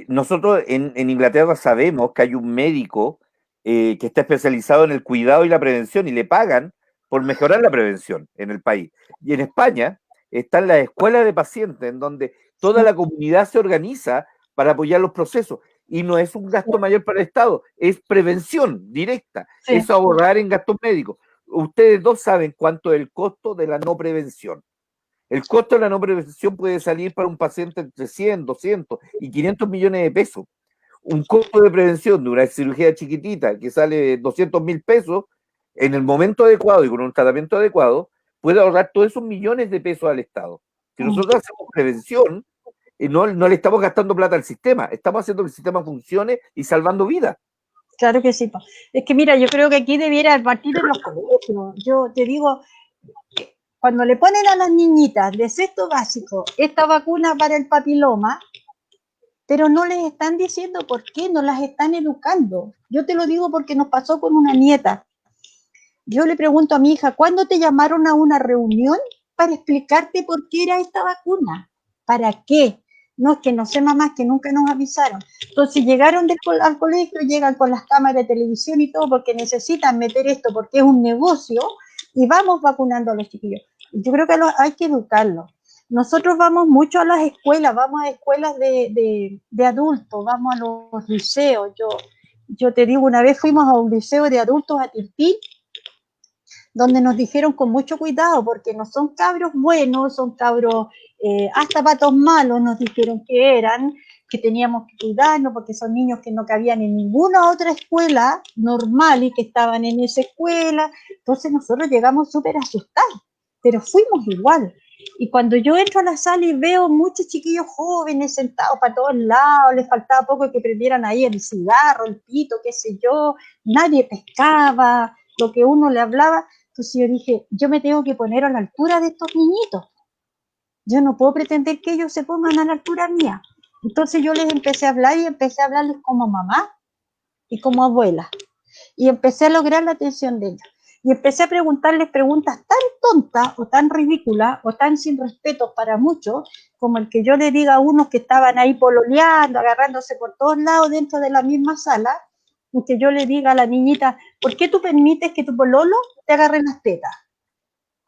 Nosotros en Inglaterra sabemos que hay un médico que está especializado en el cuidado y la prevención y le pagan por mejorar la prevención en el país. Y en España están las escuelas de pacientes en donde toda la comunidad se organiza para apoyar los procesos. Y no es un gasto mayor para el Estado, es prevención directa, es ahorrar en gastos médicos. Ustedes dos saben cuánto es el costo de la no prevención. El costo de la no prevención puede salir para un paciente entre 100, 200 y 500 millones de pesos. Un costo de prevención de una cirugía chiquitita que sale 200.000 pesos, en el momento adecuado y con un tratamiento adecuado, puede ahorrar todos esos millones de pesos al Estado. Si nosotros hacemos prevención, no le estamos gastando plata al sistema, estamos haciendo que el sistema funcione y salvando vidas. Claro que sí. Es que mira, yo creo que aquí debiera partir en los colegios. Yo te digo, cuando le ponen a las niñitas de sexto básico esta vacuna para el papiloma, pero no les están diciendo por qué, no las están educando. Yo te lo digo porque nos pasó con una nieta. Yo le pregunto a mi hija, ¿cuándo te llamaron a una reunión para explicarte por qué era esta vacuna? ¿Para qué? No, es que no sé, mamá, que nunca nos avisaron. Entonces llegaron al colegio, llegan con las cámaras de televisión y todo porque necesitan meter esto, porque es un negocio, y vamos vacunando a los chiquillos. Yo creo que hay que educarlos. Nosotros vamos mucho a las escuelas, vamos a escuelas de adultos, vamos a los liceos. Yo te digo, una vez fuimos a un liceo de adultos a Tirpín, donde nos dijeron con mucho cuidado, porque no son cabros buenos, son cabros hasta patos malos, nos dijeron que eran, que teníamos que cuidarnos, porque son niños que no cabían en ninguna otra escuela normal y que estaban en esa escuela. Entonces nosotros llegamos súper asustados, pero fuimos igual. Y cuando yo entro a la sala y veo muchos chiquillos jóvenes sentados para todos lados, les faltaba poco que prendieran ahí el cigarro, el pito, qué sé yo, nadie pescaba, lo que uno le hablaba. Entonces yo dije, yo me tengo que poner a la altura de estos niñitos. Yo no puedo pretender que ellos se pongan a la altura mía. Entonces yo les empecé a hablar y empecé a hablarles como mamá y como abuela. Y empecé a lograr la atención de ellos. Y empecé a preguntarles preguntas tan tontas o tan ridículas o tan sin respeto para muchos, como el que yo le diga a unos que estaban ahí pololeando, agarrándose por todos lados dentro de la misma sala, y que yo le diga a la niñita, ¿por qué tú permites que tu pololo te agarre las tetas?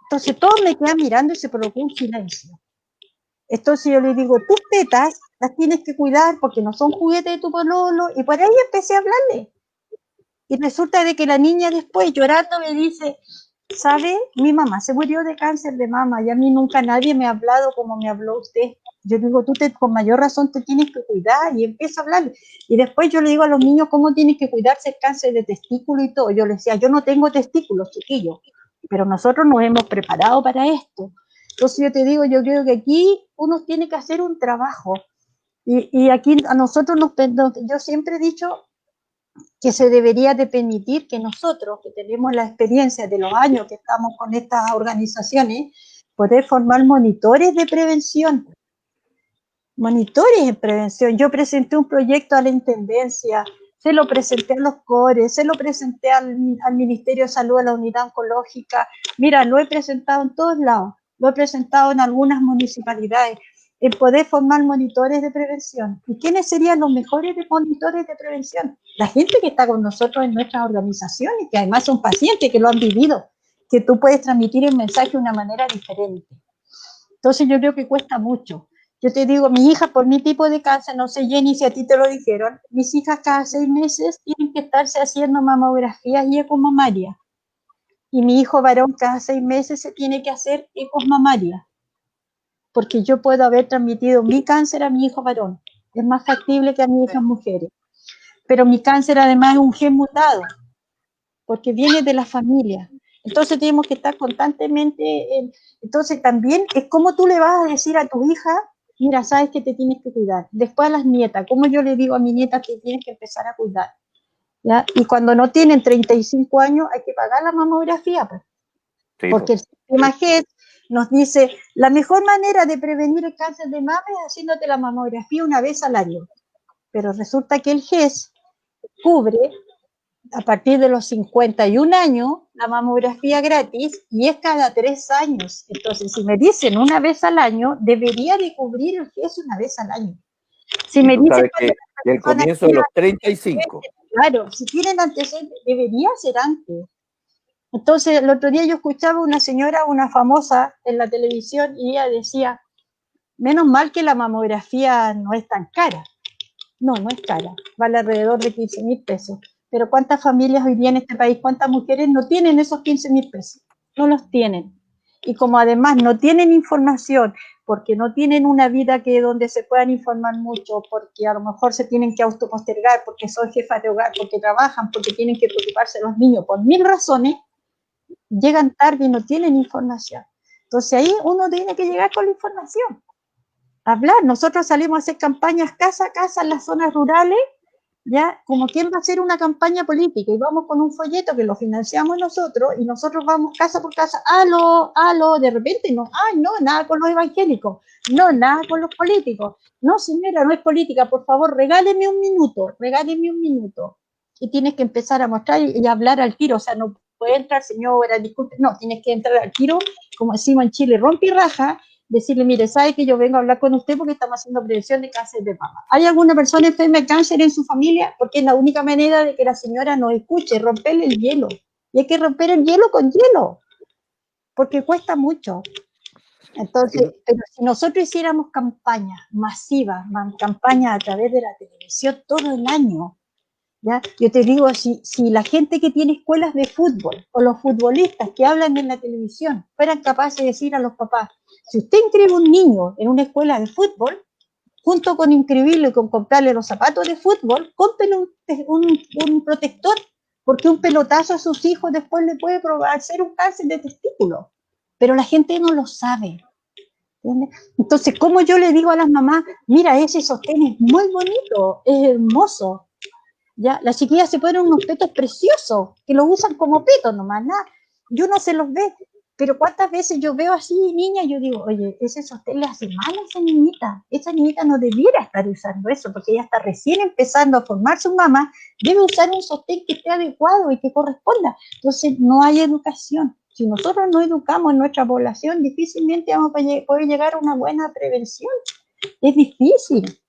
Entonces todos me quedan mirando y se provocó un silencio. Entonces yo le digo, tus tetas las tienes que cuidar porque no son juguetes de tu pololo, y por ahí empecé a hablarle. Y resulta de que la niña después llorando me dice, ¿sabe? Mi mamá se murió de cáncer de mama y a mí nunca nadie me ha hablado como me habló usted. Yo digo, con mayor razón te tienes que cuidar, y empiezo a hablar. Y después yo le digo a los niños cómo tienen que cuidarse el cáncer de testículo y todo. Yo les decía, yo no tengo testículos, chiquillos, pero nosotros nos hemos preparado para esto. Entonces yo te digo, yo creo que aquí uno tiene que hacer un trabajo. Y aquí a nosotros yo siempre he dicho que se debería de permitir que nosotros, que tenemos la experiencia de los años que estamos con estas organizaciones, poder formar monitores de prevención. Monitores de prevención. Yo presenté un proyecto a la Intendencia, se lo presenté a los CORES, se lo presenté al Ministerio de Salud, a la Unidad Oncológica. Mira, lo he presentado en todos lados, lo he presentado en algunas municipalidades, en poder formar monitores de prevención. ¿Y quiénes serían los mejores monitores de prevención? La gente que está con nosotros en nuestras organizaciones, que además son pacientes que lo han vivido, que tú puedes transmitir el mensaje de una manera diferente. Entonces yo creo que cuesta mucho. Yo te digo, mi hija por mi tipo de cáncer, no sé Jenny si a ti te lo dijeron, mis hijas cada 6 meses tienen que estarse haciendo mamografías y ecos mamarias. Y mi hijo varón cada 6 meses se tiene que hacer ecos mamarias, porque yo puedo haber transmitido mi cáncer a mi hijo varón. Es más factible que a mis hijas mujeres. Pero mi cáncer además es un gen mutado, porque viene de la familia. Entonces tenemos que estar constantemente, entonces también es como tú le vas a decir a tu hija, mira, sabes que te tienes que cuidar. Después a las nietas, como yo le digo a mi nieta que tienes que empezar a cuidar, ¿ya? Y cuando no tienen 35 años hay que pagar la mamografía, pues. Sí, porque el sistema GES nos dice, la mejor manera de prevenir el cáncer de mama es haciéndote la mamografía una vez al año. Pero resulta que el GES cubre a partir de los 51 años la mamografía gratis y es cada 3 años. Entonces, si me dicen una vez al año, debería de cubrir el GES una vez al año. Si me tú dicen sabes que el comienzo de los 35. Claro, si tienen antecedentes, debería ser antes. Entonces, el otro día yo escuchaba una señora, una famosa en la televisión, y ella decía, menos mal que la mamografía no es tan cara. No, no es cara, vale alrededor de 15.000 pesos. Pero ¿cuántas familias hoy día en este país, cuántas mujeres no tienen esos 15.000 pesos? No los tienen. Y como además no tienen información, porque no tienen una vida que donde se puedan informar mucho, porque a lo mejor se tienen que autopostergar, porque son jefas de hogar, porque trabajan, porque tienen que preocuparse de los niños, por 1000 razones, llegan tarde y no tienen información. Entonces ahí uno tiene que llegar con la información, hablar. Nosotros salimos a hacer campañas casa a casa en las zonas rurales, ya como quien va a hacer una campaña política, y vamos con un folleto que lo financiamos nosotros, y nosotros vamos casa por casa, aló, de repente no, ay, no, nada con los evangélicos, no, nada con los políticos, no, señora, no es política, por favor, regáleme un minuto, y tienes que empezar a mostrar y hablar al tiro, o sea, no puede entrar, señora, disculpe, no, tienes que entrar al tiro, como decimos en Chile, rompe y raja, decirle, mire, sabe que yo vengo a hablar con usted porque estamos haciendo prevención de cáncer de mama. ¿Hay alguna persona enferma de cáncer en su familia? Porque es la única manera de que la señora nos escuche, romperle el hielo. Y hay que romper el hielo con hielo, porque cuesta mucho. Entonces, pero si nosotros hiciéramos campañas masivas, campañas a través de la televisión todo el año, ¿ya? Yo te digo, si la gente que tiene escuelas de fútbol o los futbolistas que hablan en la televisión fueran capaces de decir a los papás, si usted inscribe un niño en una escuela de fútbol, junto con inscribirlo y con comprarle los zapatos de fútbol, cómprele un protector, porque un pelotazo a sus hijos después le puede ser un cáncer de testículo. Pero la gente no lo sabe. ¿Entiendes? Entonces, ¿cómo yo le digo a las mamás, mira, ese sostén es muy bonito, es hermoso? ¿Ya? Las chiquillas se ponen unos petos preciosos, que los usan como petos nomás, nada. Yo no se los ve, pero cuántas veces yo veo así niñas, yo digo, oye, ese sostén le hace mal a esa niñita no debiera estar usando eso, porque ella está recién empezando a formar su mamá, debe usar un sostén que esté adecuado y que corresponda. Entonces, no hay educación. Si nosotros no educamos en nuestra población, difícilmente vamos a poder llegar a una buena prevención. Es difícil.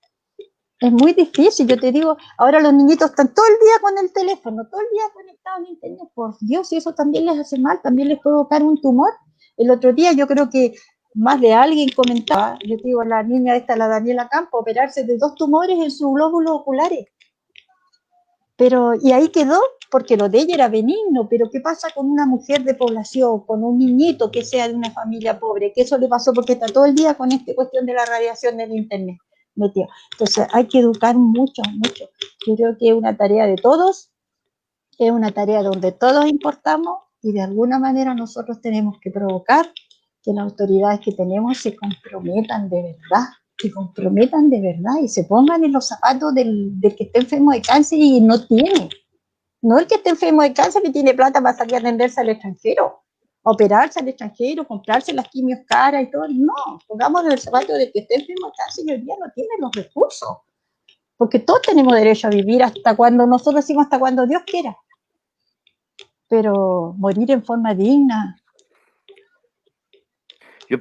Es muy difícil, yo te digo, ahora los niñitos están todo el día con el teléfono, todo el día conectados a internet, por Dios, y eso también les hace mal, también les puede provocar un tumor. El otro día yo creo que más de alguien comentaba, yo te digo, la niña esta, la Daniela Campo, operarse de 2 tumores en sus glóbulos oculares. Pero, y ahí quedó, porque lo de ella era benigno, pero ¿qué pasa con una mujer de población, con un niñito que sea de una familia pobre? Que eso le pasó porque está todo el día con esta cuestión de la radiación del internet metido. Entonces hay que educar mucho. Yo creo que es una tarea de todos, es una tarea donde todos importamos y de alguna manera nosotros tenemos que provocar que las autoridades que tenemos se comprometan de verdad y se pongan en los zapatos del que está enfermo de cáncer y no tiene. No el que esté enfermo de cáncer y tiene plata para salir a atenderse al extranjero, operarse al extranjero, comprarse las quimios caras y todo. No, pongamos en el zapato del que esté enfermo de cáncer y hoy día no tiene los recursos. Porque todos tenemos derecho a vivir hasta cuando nosotros decimos, hasta cuando Dios quiera. Pero morir en forma digna.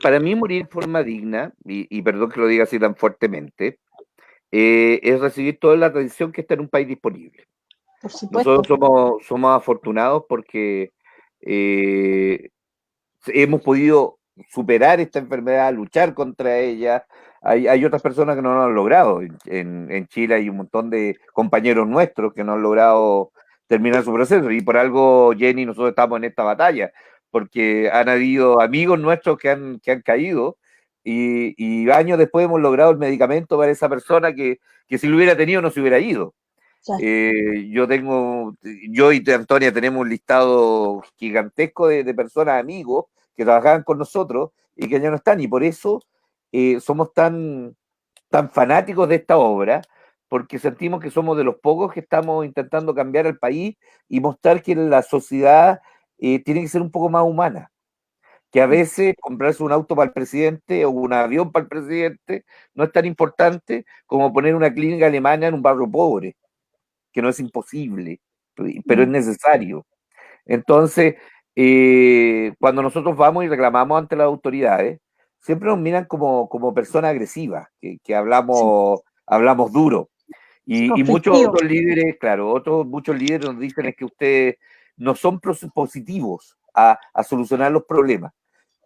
Para mí morir en forma digna, y perdón que lo diga así tan fuertemente, es recibir toda la atención que está en un país disponible. Por supuesto. Nosotros somos afortunados porque hemos podido superar esta enfermedad, luchar contra ella. Hay otras personas que no lo han logrado. En Chile hay un montón de compañeros nuestros que no han logrado terminar su proceso. Y por algo, Jenny, nosotros estamos en esta batalla, porque han habido amigos nuestros que han caído y años después hemos logrado el medicamento para esa persona que si lo hubiera tenido no se hubiera ido. Yo y Antonia tenemos un listado gigantesco de personas, amigos, que trabajaban con nosotros y que ya no están, y por eso somos tan fanáticos de esta obra, porque sentimos que somos de los pocos que estamos intentando cambiar el país y mostrar que la sociedad tiene que ser un poco más humana. que a veces comprarse un auto para el presidente o un avión para el presidente no es tan importante como poner una clínica alemana en un barrio pobre, que no es imposible, pero es necesario. Entonces, cuando nosotros vamos y reclamamos ante las autoridades, siempre nos miran como personas agresivas, que Sí, hablamos duro. Y muchos conflictivo. otros líderes, claro, muchos líderes nos dicen es que ustedes no son positivos a solucionar los problemas.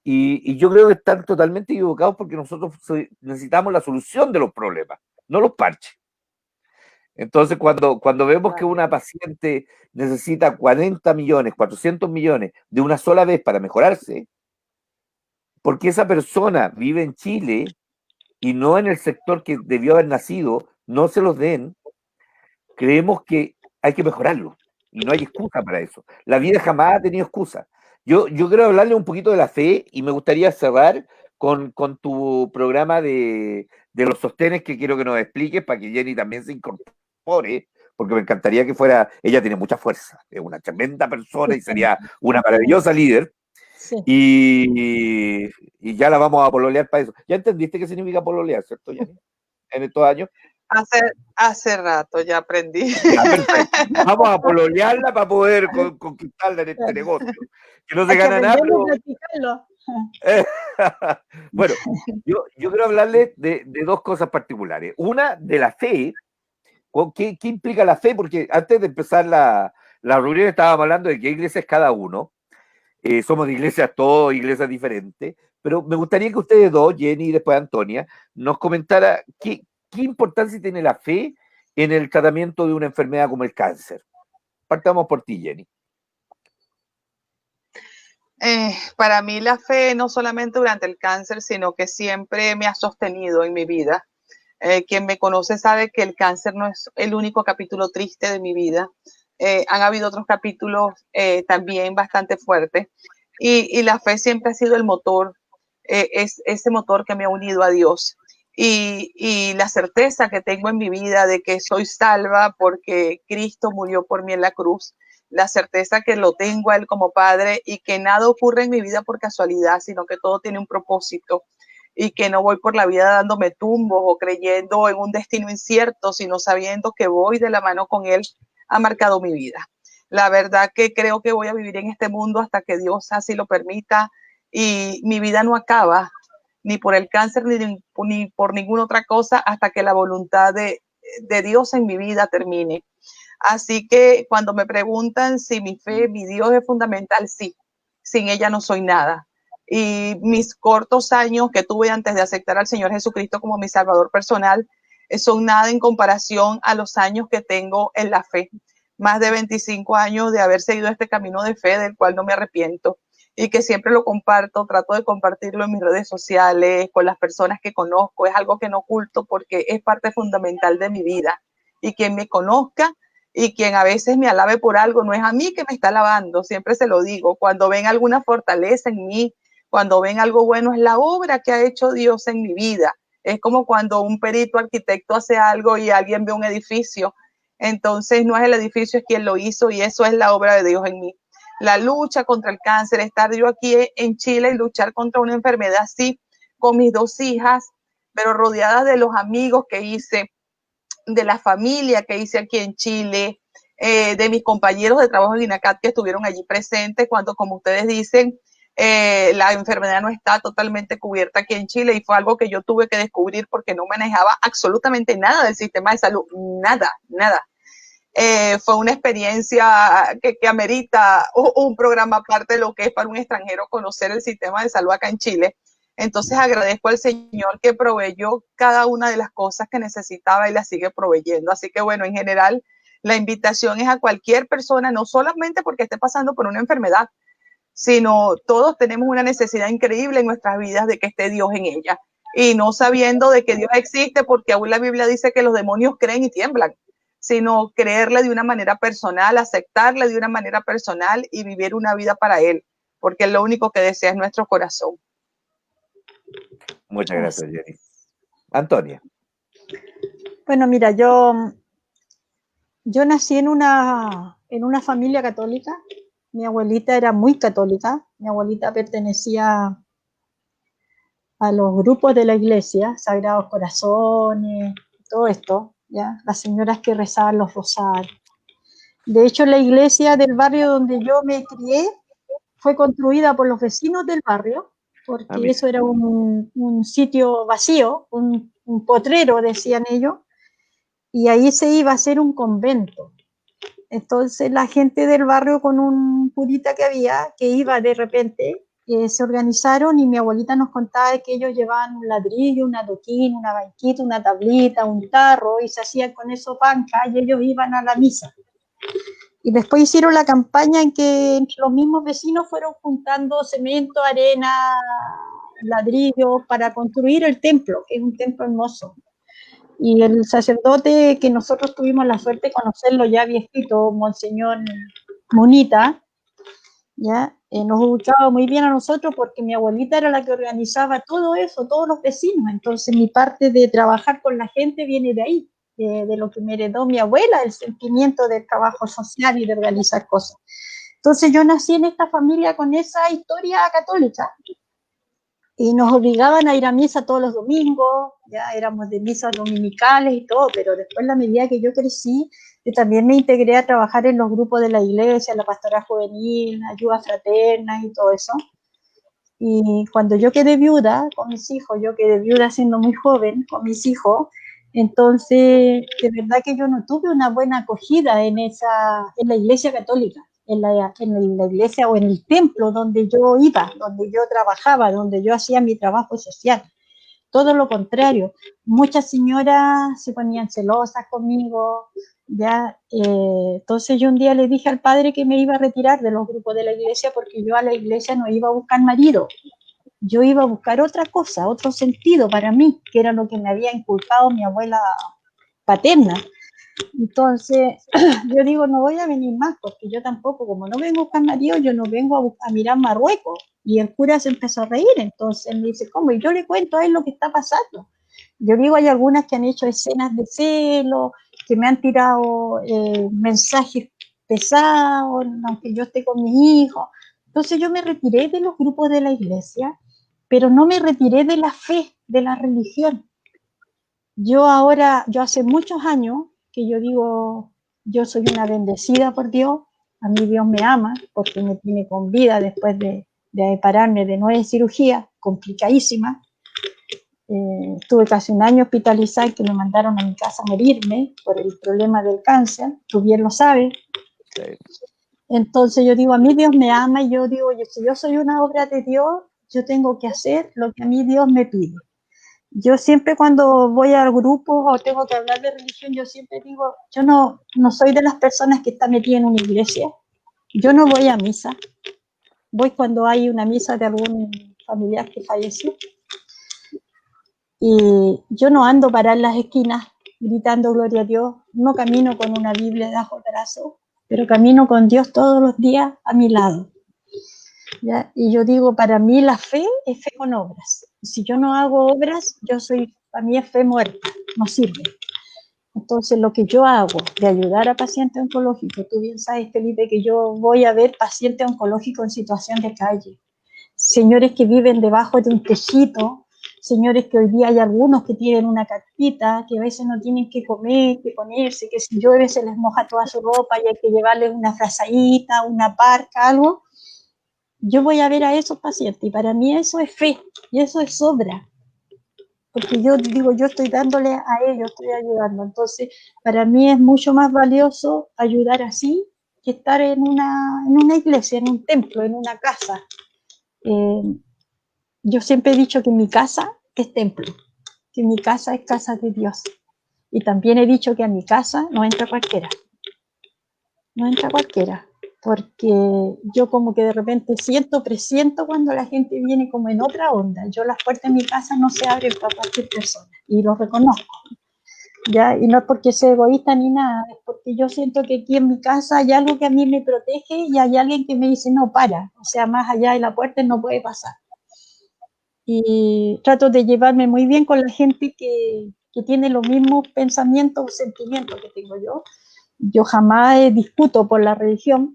Y yo creo que están totalmente equivocados porque nosotros necesitamos la solución de los problemas, no los parches. Entonces, cuando vemos que una paciente necesita 40 millones, 400 millones de una sola vez para mejorarse, porque esa persona vive en Chile y no en el sector que debió haber nacido, no se los den, creemos que hay que mejorarlo y no hay excusa para eso. La vida jamás ha tenido excusa. Yo quiero hablarle un poquito de la fe y me gustaría cerrar con tu programa de los sostenes que quiero que nos expliques para que Jenny también se incorpore, porque me encantaría que fuera, ella tiene mucha fuerza, es una tremenda persona y sería una maravillosa líder. Sí. Y ya la vamos a pololear para eso. ¿Ya entendiste qué significa pololear, cierto, Jenny? En estos años. Hace rato ya aprendí. Ya, perfecto. Vamos a pololearla para poder conquistarla en este negocio. Que no se Hay que gana nada, aprenderlo y pero. practicarlo. Bueno, yo quiero hablarles de dos cosas particulares. Una, de la fe. ¿Qué implica la fe? Porque antes de empezar la reunión estábamos hablando de qué iglesia es cada uno. Somos de iglesias, todas iglesias diferentes. Pero me gustaría que ustedes dos, Jenny y después Antonia, nos comentara qué importancia tiene la fe en el tratamiento de una enfermedad como el cáncer. Partamos por ti, Jenny. Para mí la fe no solamente durante el cáncer, sino que siempre me ha sostenido en mi vida. Quien me conoce sabe que el cáncer no es el único capítulo triste de mi vida. Han habido otros capítulos también bastante fuertes y la fe siempre ha sido el motor, es ese motor que me ha unido a Dios. Y la certeza que tengo en mi vida de que soy salva porque Cristo murió por mí en la cruz, la certeza que lo tengo a Él como Padre y que nada ocurre en mi vida por casualidad, sino que todo tiene un propósito y que no voy por la vida dándome tumbos o creyendo en un destino incierto, sino sabiendo que voy de la mano con Él, ha marcado mi vida. La verdad que creo que voy a vivir en este mundo hasta que Dios así lo permita y mi vida no acaba ni por el cáncer ni por ninguna otra cosa hasta que la voluntad de Dios en mi vida termine. Así que cuando me preguntan si mi fe, mi Dios es fundamental, sí, sin ella no soy nada. Y mis cortos años que tuve antes de aceptar al Señor Jesucristo como mi Salvador personal son nada en comparación a los años que tengo en la fe. Más de 25 años de haber seguido este camino de fe del cual no me arrepiento y que siempre lo comparto, trato de compartirlo en mis redes sociales, con las personas que conozco, es algo que no oculto porque es parte fundamental de mi vida. Y quien me conozca y quien a veces me alabe por algo, no es a mí que me está alabando, siempre se lo digo, cuando ven alguna fortaleza en mí, cuando ven algo bueno, es la obra que ha hecho Dios en mi vida. Es como cuando un perito arquitecto hace algo y alguien ve un edificio, entonces no es el edificio, es quien lo hizo y eso es la obra de Dios en mí. La lucha contra el cáncer, estar yo aquí en Chile y luchar contra una enfermedad así, con mis dos hijas, pero rodeadas de los amigos que hice, de la familia que hice aquí en Chile, de mis compañeros de trabajo en INACAT que estuvieron allí presentes cuando, como ustedes dicen, la enfermedad no está totalmente cubierta aquí en Chile y fue algo que yo tuve que descubrir porque no manejaba absolutamente nada del sistema de salud, nada, nada. Fue una experiencia que amerita un programa aparte de lo que es para un extranjero conocer el sistema de salud acá en Chile. Entonces agradezco al Señor que proveyó cada una de las cosas que necesitaba y las sigue proveyendo. Así que bueno, en general, la invitación es a cualquier persona, no solamente porque esté pasando por una enfermedad, sino todos tenemos una necesidad increíble en nuestras vidas de que esté Dios en ella. Y no sabiendo de que Dios existe, porque aún la Biblia dice que los demonios creen y tiemblan, sino creerle de una manera personal, aceptarle de una manera personal y vivir una vida para Él, porque lo único que desea es nuestro corazón. Muchas gracias, Jenny. Antonia. Bueno, mira, yo nací en una familia católica Mi abuelita era muy católica, mi abuelita pertenecía a los grupos de la iglesia, Sagrados Corazones, todo esto, ¿ya? Las señoras que rezaban los rosarios. De hecho, la iglesia del barrio donde yo me crié fue construida por los vecinos del barrio, porque eso era un sitio vacío, un potrero, decían ellos, y ahí se iba a hacer un convento. Entonces la gente del barrio con un curita que había, que iba de repente, se organizaron y mi abuelita nos contaba que ellos llevaban un ladrillo, un adoquín, una banquita, una tablita, un tarro y se hacían con eso panca y ellos iban a la misa. Y después hicieron la campaña en que entre los mismos vecinos fueron juntando cemento, arena, ladrillos para construir el templo, que es un templo hermoso. Y el sacerdote que nosotros tuvimos la suerte de conocerlo ya viejito, Monseñor Munita, ¿ya? Nos ubicaba muy bien a nosotros porque mi abuelita era la que organizaba todo eso, todos los vecinos. Entonces mi parte de trabajar con la gente viene de ahí, de lo que me heredó mi abuela, el sentimiento del trabajo social y de organizar cosas. Entonces yo nací en esta familia con esa historia católica y nos obligaban a ir a misa todos los domingos, ya éramos de misas dominicales y todo, pero después, a medida que yo crecí, yo también me integré a trabajar en los grupos de la iglesia, la pastoral juvenil, ayuda fraterna y todo eso. Y cuando yo quedé viuda con mis hijos, yo quedé viuda siendo muy joven con mis hijos, entonces de verdad que yo no tuve una buena acogida en la iglesia católica, en la iglesia o en el templo donde yo iba, donde yo trabajaba, donde yo hacía mi trabajo social. Todo lo contrario, muchas señoras se ponían celosas conmigo, ya, entonces yo un día le dije al padre que me iba a retirar de los grupos de la iglesia porque yo a la iglesia no iba a buscar marido, yo iba a buscar otra cosa, otro sentido para mí, que era lo que me había inculcado mi abuela paterna. Entonces yo digo, no voy a venir más porque yo tampoco, como no vengo a buscar marido, yo no vengo a mirar Marruecos. Y el cura se empezó a reír, entonces me dice, ¿cómo? Y yo le cuento a él lo que está pasando. Yo digo, hay algunas que han hecho escenas de celo, que me han tirado mensajes pesados, aunque yo esté con mi hijo. Entonces yo me retiré de los grupos de la iglesia, pero no me retiré de la fe, de la religión. Yo hace muchos años que yo digo, yo soy una bendecida por Dios, a mí Dios me ama porque me tiene con vida después de pararme de 9 cirugías complicadísimas. Estuve casi un año hospitalizada y que me mandaron a mi casa a morirme por el problema del cáncer, tú bien lo sabes. Sí. Entonces yo digo, a mí Dios me ama y yo digo, si yo soy una obra de Dios, yo tengo que hacer lo que a mí Dios me pide. Yo siempre cuando voy al grupo o tengo que hablar de religión, yo siempre digo, yo no soy de las personas que están metidas en una iglesia, yo no voy a misa, voy cuando hay una misa de algún familiar que falleció. Y yo no ando para en las esquinas gritando gloria a Dios, no camino con una Biblia bajo el brazo, pero camino con Dios todos los días a mi lado. ¿Ya? Y yo digo, para mí la fe es fe con obras. Si yo no hago obras, para mí es fe muerta, no sirve. Entonces lo que yo hago de ayudar a pacientes oncológicos, tú bien sabes, Felipe, que yo voy a ver pacientes oncológicos en situación de calle, señores que viven debajo de un tejito, señores que hoy día hay algunos que tienen una carpita, que a veces no tienen que comer, que ponerse, que si llueve se les moja toda su ropa y hay que llevarles una frazadita, una parca, algo. Yo voy a ver a esos pacientes y para mí eso es fe y eso es obra, porque yo digo, yo estoy dándole a ellos, estoy ayudando. Entonces, para mí es mucho más valioso ayudar así que estar en una iglesia, en un templo, en una casa. Yo siempre he dicho que mi casa es templo, que mi casa es casa de Dios. Y también he dicho que a mi casa no entra cualquiera. No entra cualquiera, porque yo como que de repente presiento cuando la gente viene como en otra onda. Yo las puertas de mi casa no se abren para cualquier persona, y lo reconozco. ¿Ya? Y no es porque sea egoísta ni nada, es porque yo siento que aquí en mi casa hay algo que a mí me protege y hay alguien que me dice, no, para, o sea, más allá de la puerta no puede pasar. Y trato de llevarme muy bien con la gente que tiene los mismos pensamientos o sentimientos que tengo yo. Yo jamás discuto por la religión,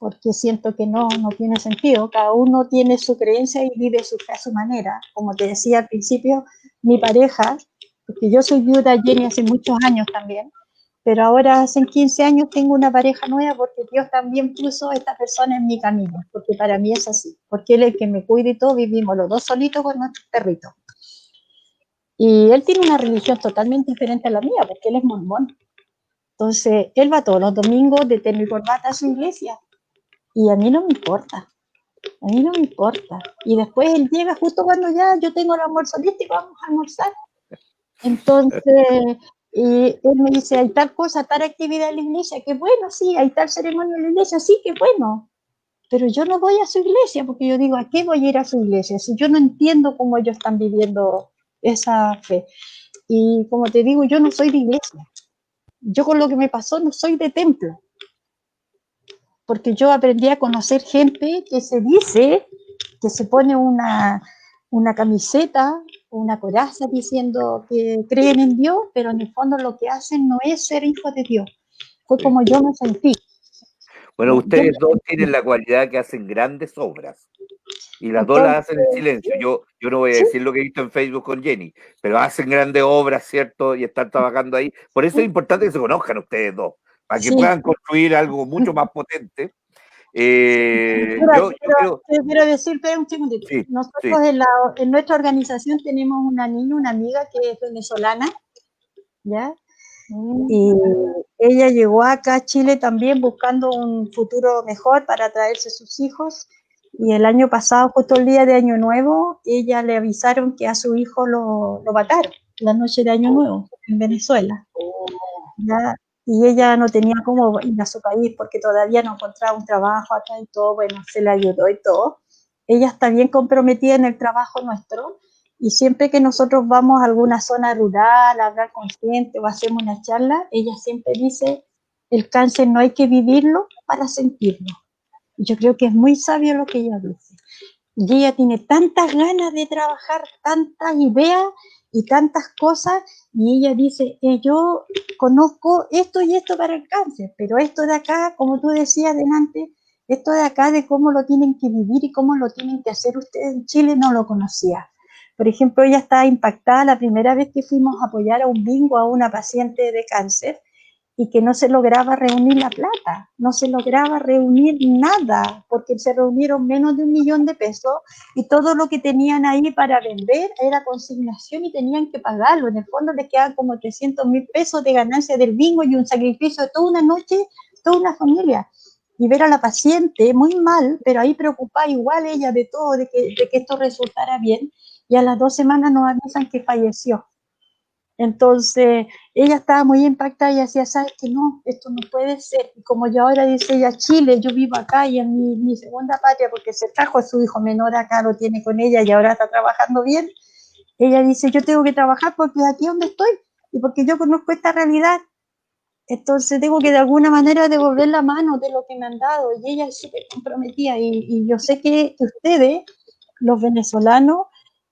porque siento que no tiene sentido. Cada uno tiene su creencia y vive su fe a su manera. Como te decía al principio, mi pareja, porque yo soy viuda, Jenny, hace muchos años también, pero ahora hace 15 años tengo una pareja nueva porque Dios también puso a esta persona en mi camino, porque para mí es así, porque Él es el que me cuida y todo, vivimos los dos solitos con nuestros perritos. Y Él tiene una religión totalmente diferente a la mía, porque Él es mormón. Entonces, Él va todos los domingos de terno y corbata a su iglesia, y a mí no me importa. A mí no me importa. Y después él llega justo cuando ya yo tengo el almuerzo listo y vamos a almorzar. Entonces, él me dice, hay tal cosa, tal actividad en la iglesia, que bueno, sí, hay tal ceremonia en la iglesia, sí, que bueno. Pero yo no voy a su iglesia, porque yo digo, ¿a qué voy a ir a su iglesia? Si yo no entiendo cómo ellos están viviendo esa fe. Y como te digo, yo no soy de iglesia. Yo con lo que me pasó no soy de templo. Porque yo aprendí a conocer gente que se dice, que se pone una camiseta, una coraza diciendo que creen en Dios, pero en el fondo lo que hacen no es ser hijos de Dios. Fue como yo me sentí. Bueno, ustedes dos tienen la cualidad que hacen grandes obras. Y las dos las hacen en silencio. Yo no voy a decir lo que he visto en Facebook con Jenny, pero hacen grandes obras, ¿cierto? Y están trabajando ahí. Por eso es importante que se conozcan ustedes dos, para que puedan construir algo mucho más potente. Quiero decirte un segundito. Sí, nosotros en nuestra organización tenemos una niña, una amiga que es venezolana, ¿ya? Y ella llegó acá a Chile también buscando un futuro mejor para traerse sus hijos. Y el año pasado, justo el día de Año Nuevo, ella le avisaron que a su hijo lo mataron la noche de Año Nuevo en Venezuela. ¿Ya? Y ella no tenía cómo ir a su país porque todavía no encontraba un trabajo acá y todo, bueno, se le ayudó y todo. Ella está bien comprometida en el trabajo nuestro y siempre que nosotros vamos a alguna zona rural a hablar con gente o hacemos una charla, ella siempre dice, el cáncer no hay que vivirlo para sentirlo. Y yo creo que es muy sabio lo que ella dice. Y ella tiene tantas ganas de trabajar, tantas ideas y tantas cosas, y ella dice, yo conozco esto y esto para el cáncer, pero esto de acá, como tú decías delante, esto de acá de cómo lo tienen que vivir y cómo lo tienen que hacer ustedes en Chile, no lo conocía. Por ejemplo, ella estaba impactada la primera vez que fuimos a apoyar a un bingo a una paciente de cáncer, y que no se lograba reunir la plata, no se lograba reunir nada, porque se reunieron menos de 1 millón de pesos y todo lo que tenían ahí para vender era consignación y tenían que pagarlo. En el fondo les quedaban como 300.000 pesos de ganancia del bingo y un sacrificio de toda una noche, toda una familia. Y ver a la paciente muy mal, pero ahí preocupada igual ella de todo, de que esto resultara bien, y a las 2 semanas nos avisan que falleció. Entonces, ella estaba muy impactada y decía, ¿sabes qué? No, esto no puede ser. Y como yo ahora dice ella, Chile, yo vivo acá y en mi segunda patria, porque se trajo a su hijo menor acá, lo tiene con ella y ahora está trabajando bien. Ella dice, yo tengo que trabajar porque aquí es donde estoy y porque yo conozco esta realidad. Entonces, tengo que de alguna manera devolver la mano de lo que me han dado. Y ella es súper comprometida. Y yo sé que ustedes, los venezolanos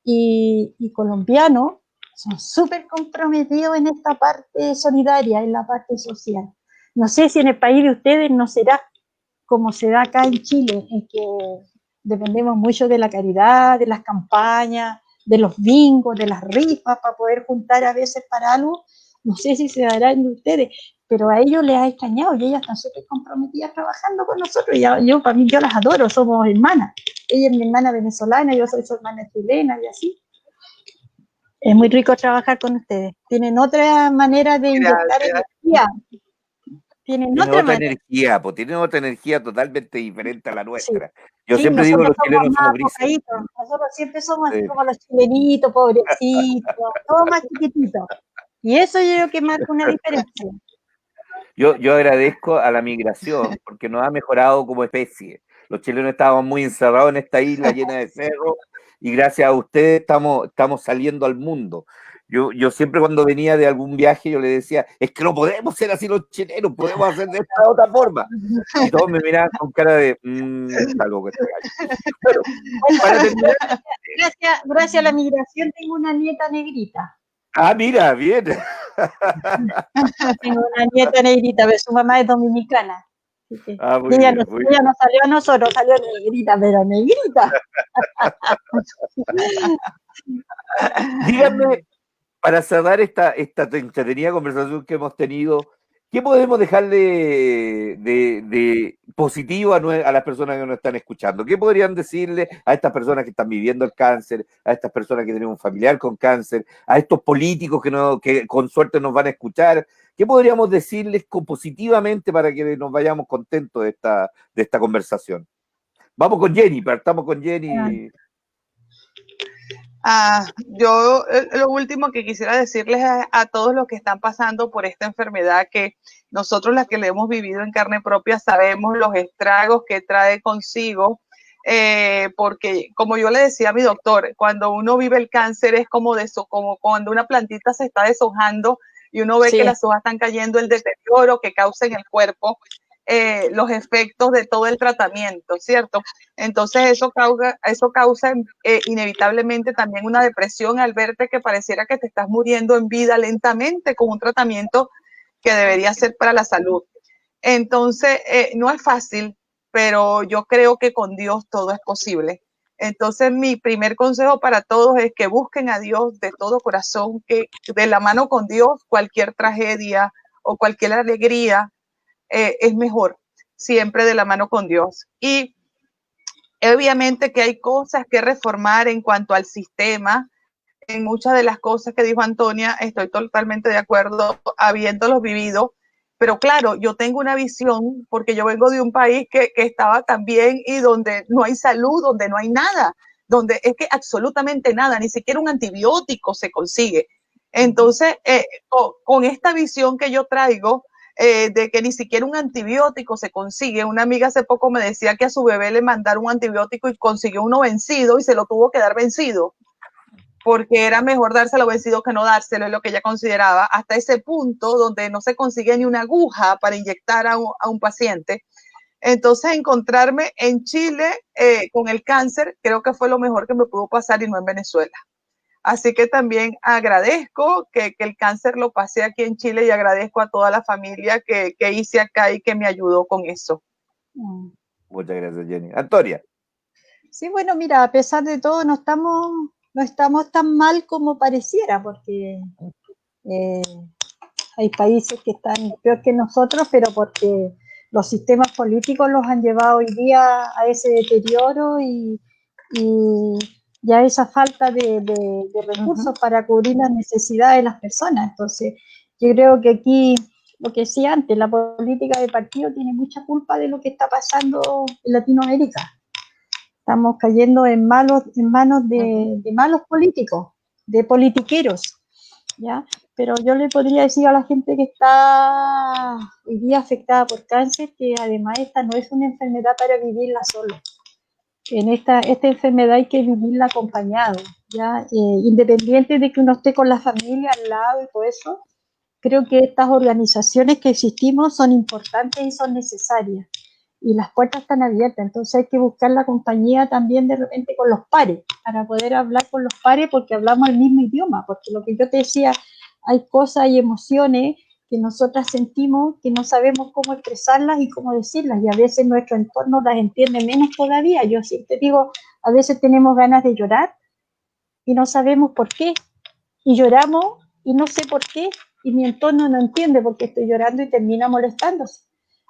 y colombianos, son súper comprometidos en esta parte solidaria, en la parte social. No sé si en el país de ustedes no será como se da acá en Chile, en que dependemos mucho de la caridad, de las campañas, de los bingos, de las rifas para poder juntar a veces para algo. No sé si se dará en ustedes, pero a ellos les ha extrañado y ellas están súper comprometidas trabajando con nosotros. Para mí, yo las adoro, somos hermanas. Ella es mi hermana venezolana, yo soy su hermana chilena y así. Es muy rico trabajar con ustedes. Tienen otra manera de inyectar energía. Tienen otra energía, pues tienen otra energía totalmente diferente a la nuestra. Sí. Yo sí, siempre digo que los chilenos somos grises. Nosotros siempre somos así como los chilenitos, pobrecitos, todos más chiquititos. Y eso yo creo que marca una diferencia. Yo agradezco a la migración porque nos ha mejorado como especie. Los chilenos estábamos muy encerrados en esta isla llena de cerros y gracias a ustedes estamos saliendo al mundo. Yo siempre cuando venía de algún viaje yo le decía, es que no podemos ser así los chilenos, podemos hacer de esta otra forma. Y todos me miraban con cara de, algo que bueno, para terminar, gracias a la migración tengo una nieta negrita. Ah, mira, bien. Tengo una nieta negrita, pero su mamá es dominicana. Así que, Muy y bien, muy bien. ella no salió a nosotros, salió negrita, pero negrita. Díganme, para cerrar esta entretenida conversación que hemos tenido, ¿qué podemos dejarle de positivo a las personas que nos están escuchando? ¿Qué podrían decirle a estas personas que están viviendo el cáncer, a estas personas que tienen un familiar con cáncer, a estos políticos que con suerte nos van a escuchar? ¿Qué podríamos decirles positivamente para que nos vayamos contentos de esta conversación? Vamos con Jenny, partamos con Jenny. Yo lo último que quisiera decirles a todos los que están pasando por esta enfermedad, que nosotros las que le hemos vivido en carne propia sabemos los estragos que trae consigo, porque como yo le decía a mi doctor, cuando uno vive el cáncer es como cuando una plantita se está deshojando y uno ve que las hojas están cayendo, el deterioro que causa en el cuerpo, los efectos de todo el tratamiento, ¿cierto? Entonces eso causa inevitablemente también una depresión al verte que pareciera que te estás muriendo en vida lentamente con un tratamiento que debería ser para la salud. Entonces no es fácil, pero yo creo que con Dios todo es posible. Entonces mi primer consejo para todos es que busquen a Dios de todo corazón, que de la mano con Dios cualquier tragedia o cualquier alegría es mejor, siempre de la mano con Dios. Y obviamente que hay cosas que reformar en cuanto al sistema. En muchas de las cosas que dijo Antonia, estoy totalmente de acuerdo, habiéndolos vivido. Pero claro, yo tengo una visión, porque yo vengo de un país que estaba también y donde no hay salud, donde no hay nada, donde es que absolutamente nada, ni siquiera un antibiótico se consigue. Entonces, con esta visión que yo traigo, de que ni siquiera un antibiótico se consigue. Una amiga hace poco me decía que a su bebé le mandaron un antibiótico y consiguió uno vencido y se lo tuvo que dar vencido, porque era mejor dárselo vencido que no dárselo, es lo que ella consideraba, hasta ese punto donde no se consigue ni una aguja para inyectar a un paciente. Entonces, encontrarme en Chile con el cáncer, creo que fue lo mejor que me pudo pasar y no en Venezuela. Así que también agradezco que el cáncer lo pasé aquí en Chile y agradezco a toda la familia que hice acá y que me ayudó con eso. Muchas gracias, Jenny. Antonia. Sí, bueno, mira, a pesar de todo no estamos tan mal como pareciera, porque hay países que están peor que nosotros, pero porque los sistemas políticos los han llevado hoy día a ese deterioro y a esa falta de recursos para cubrir las necesidades de las personas. Entonces, yo creo que aquí, lo que decía antes, la política de partido tiene mucha culpa de lo que está pasando en Latinoamérica. Estamos cayendo en manos de malos políticos, de politiqueros, ¿ya? Pero yo le podría decir a la gente que está hoy día afectada por cáncer que además esta no es una enfermedad para vivirla solo. En esta enfermedad hay que vivirla acompañado, ¿ya? Independiente de que uno esté con la familia al lado y todo eso, creo que estas organizaciones que existimos son importantes y son necesarias. Y las puertas están abiertas, entonces hay que buscar la compañía también de repente con los pares, para poder hablar con los pares porque hablamos el mismo idioma, porque lo que yo te decía, hay cosas y emociones que nosotras sentimos que no sabemos cómo expresarlas y cómo decirlas, y a veces nuestro entorno las entiende menos todavía. Yo siempre digo, a veces tenemos ganas de llorar y no sabemos por qué, y lloramos y no sé por qué, y mi entorno no entiende por qué estoy llorando y termina molestándose.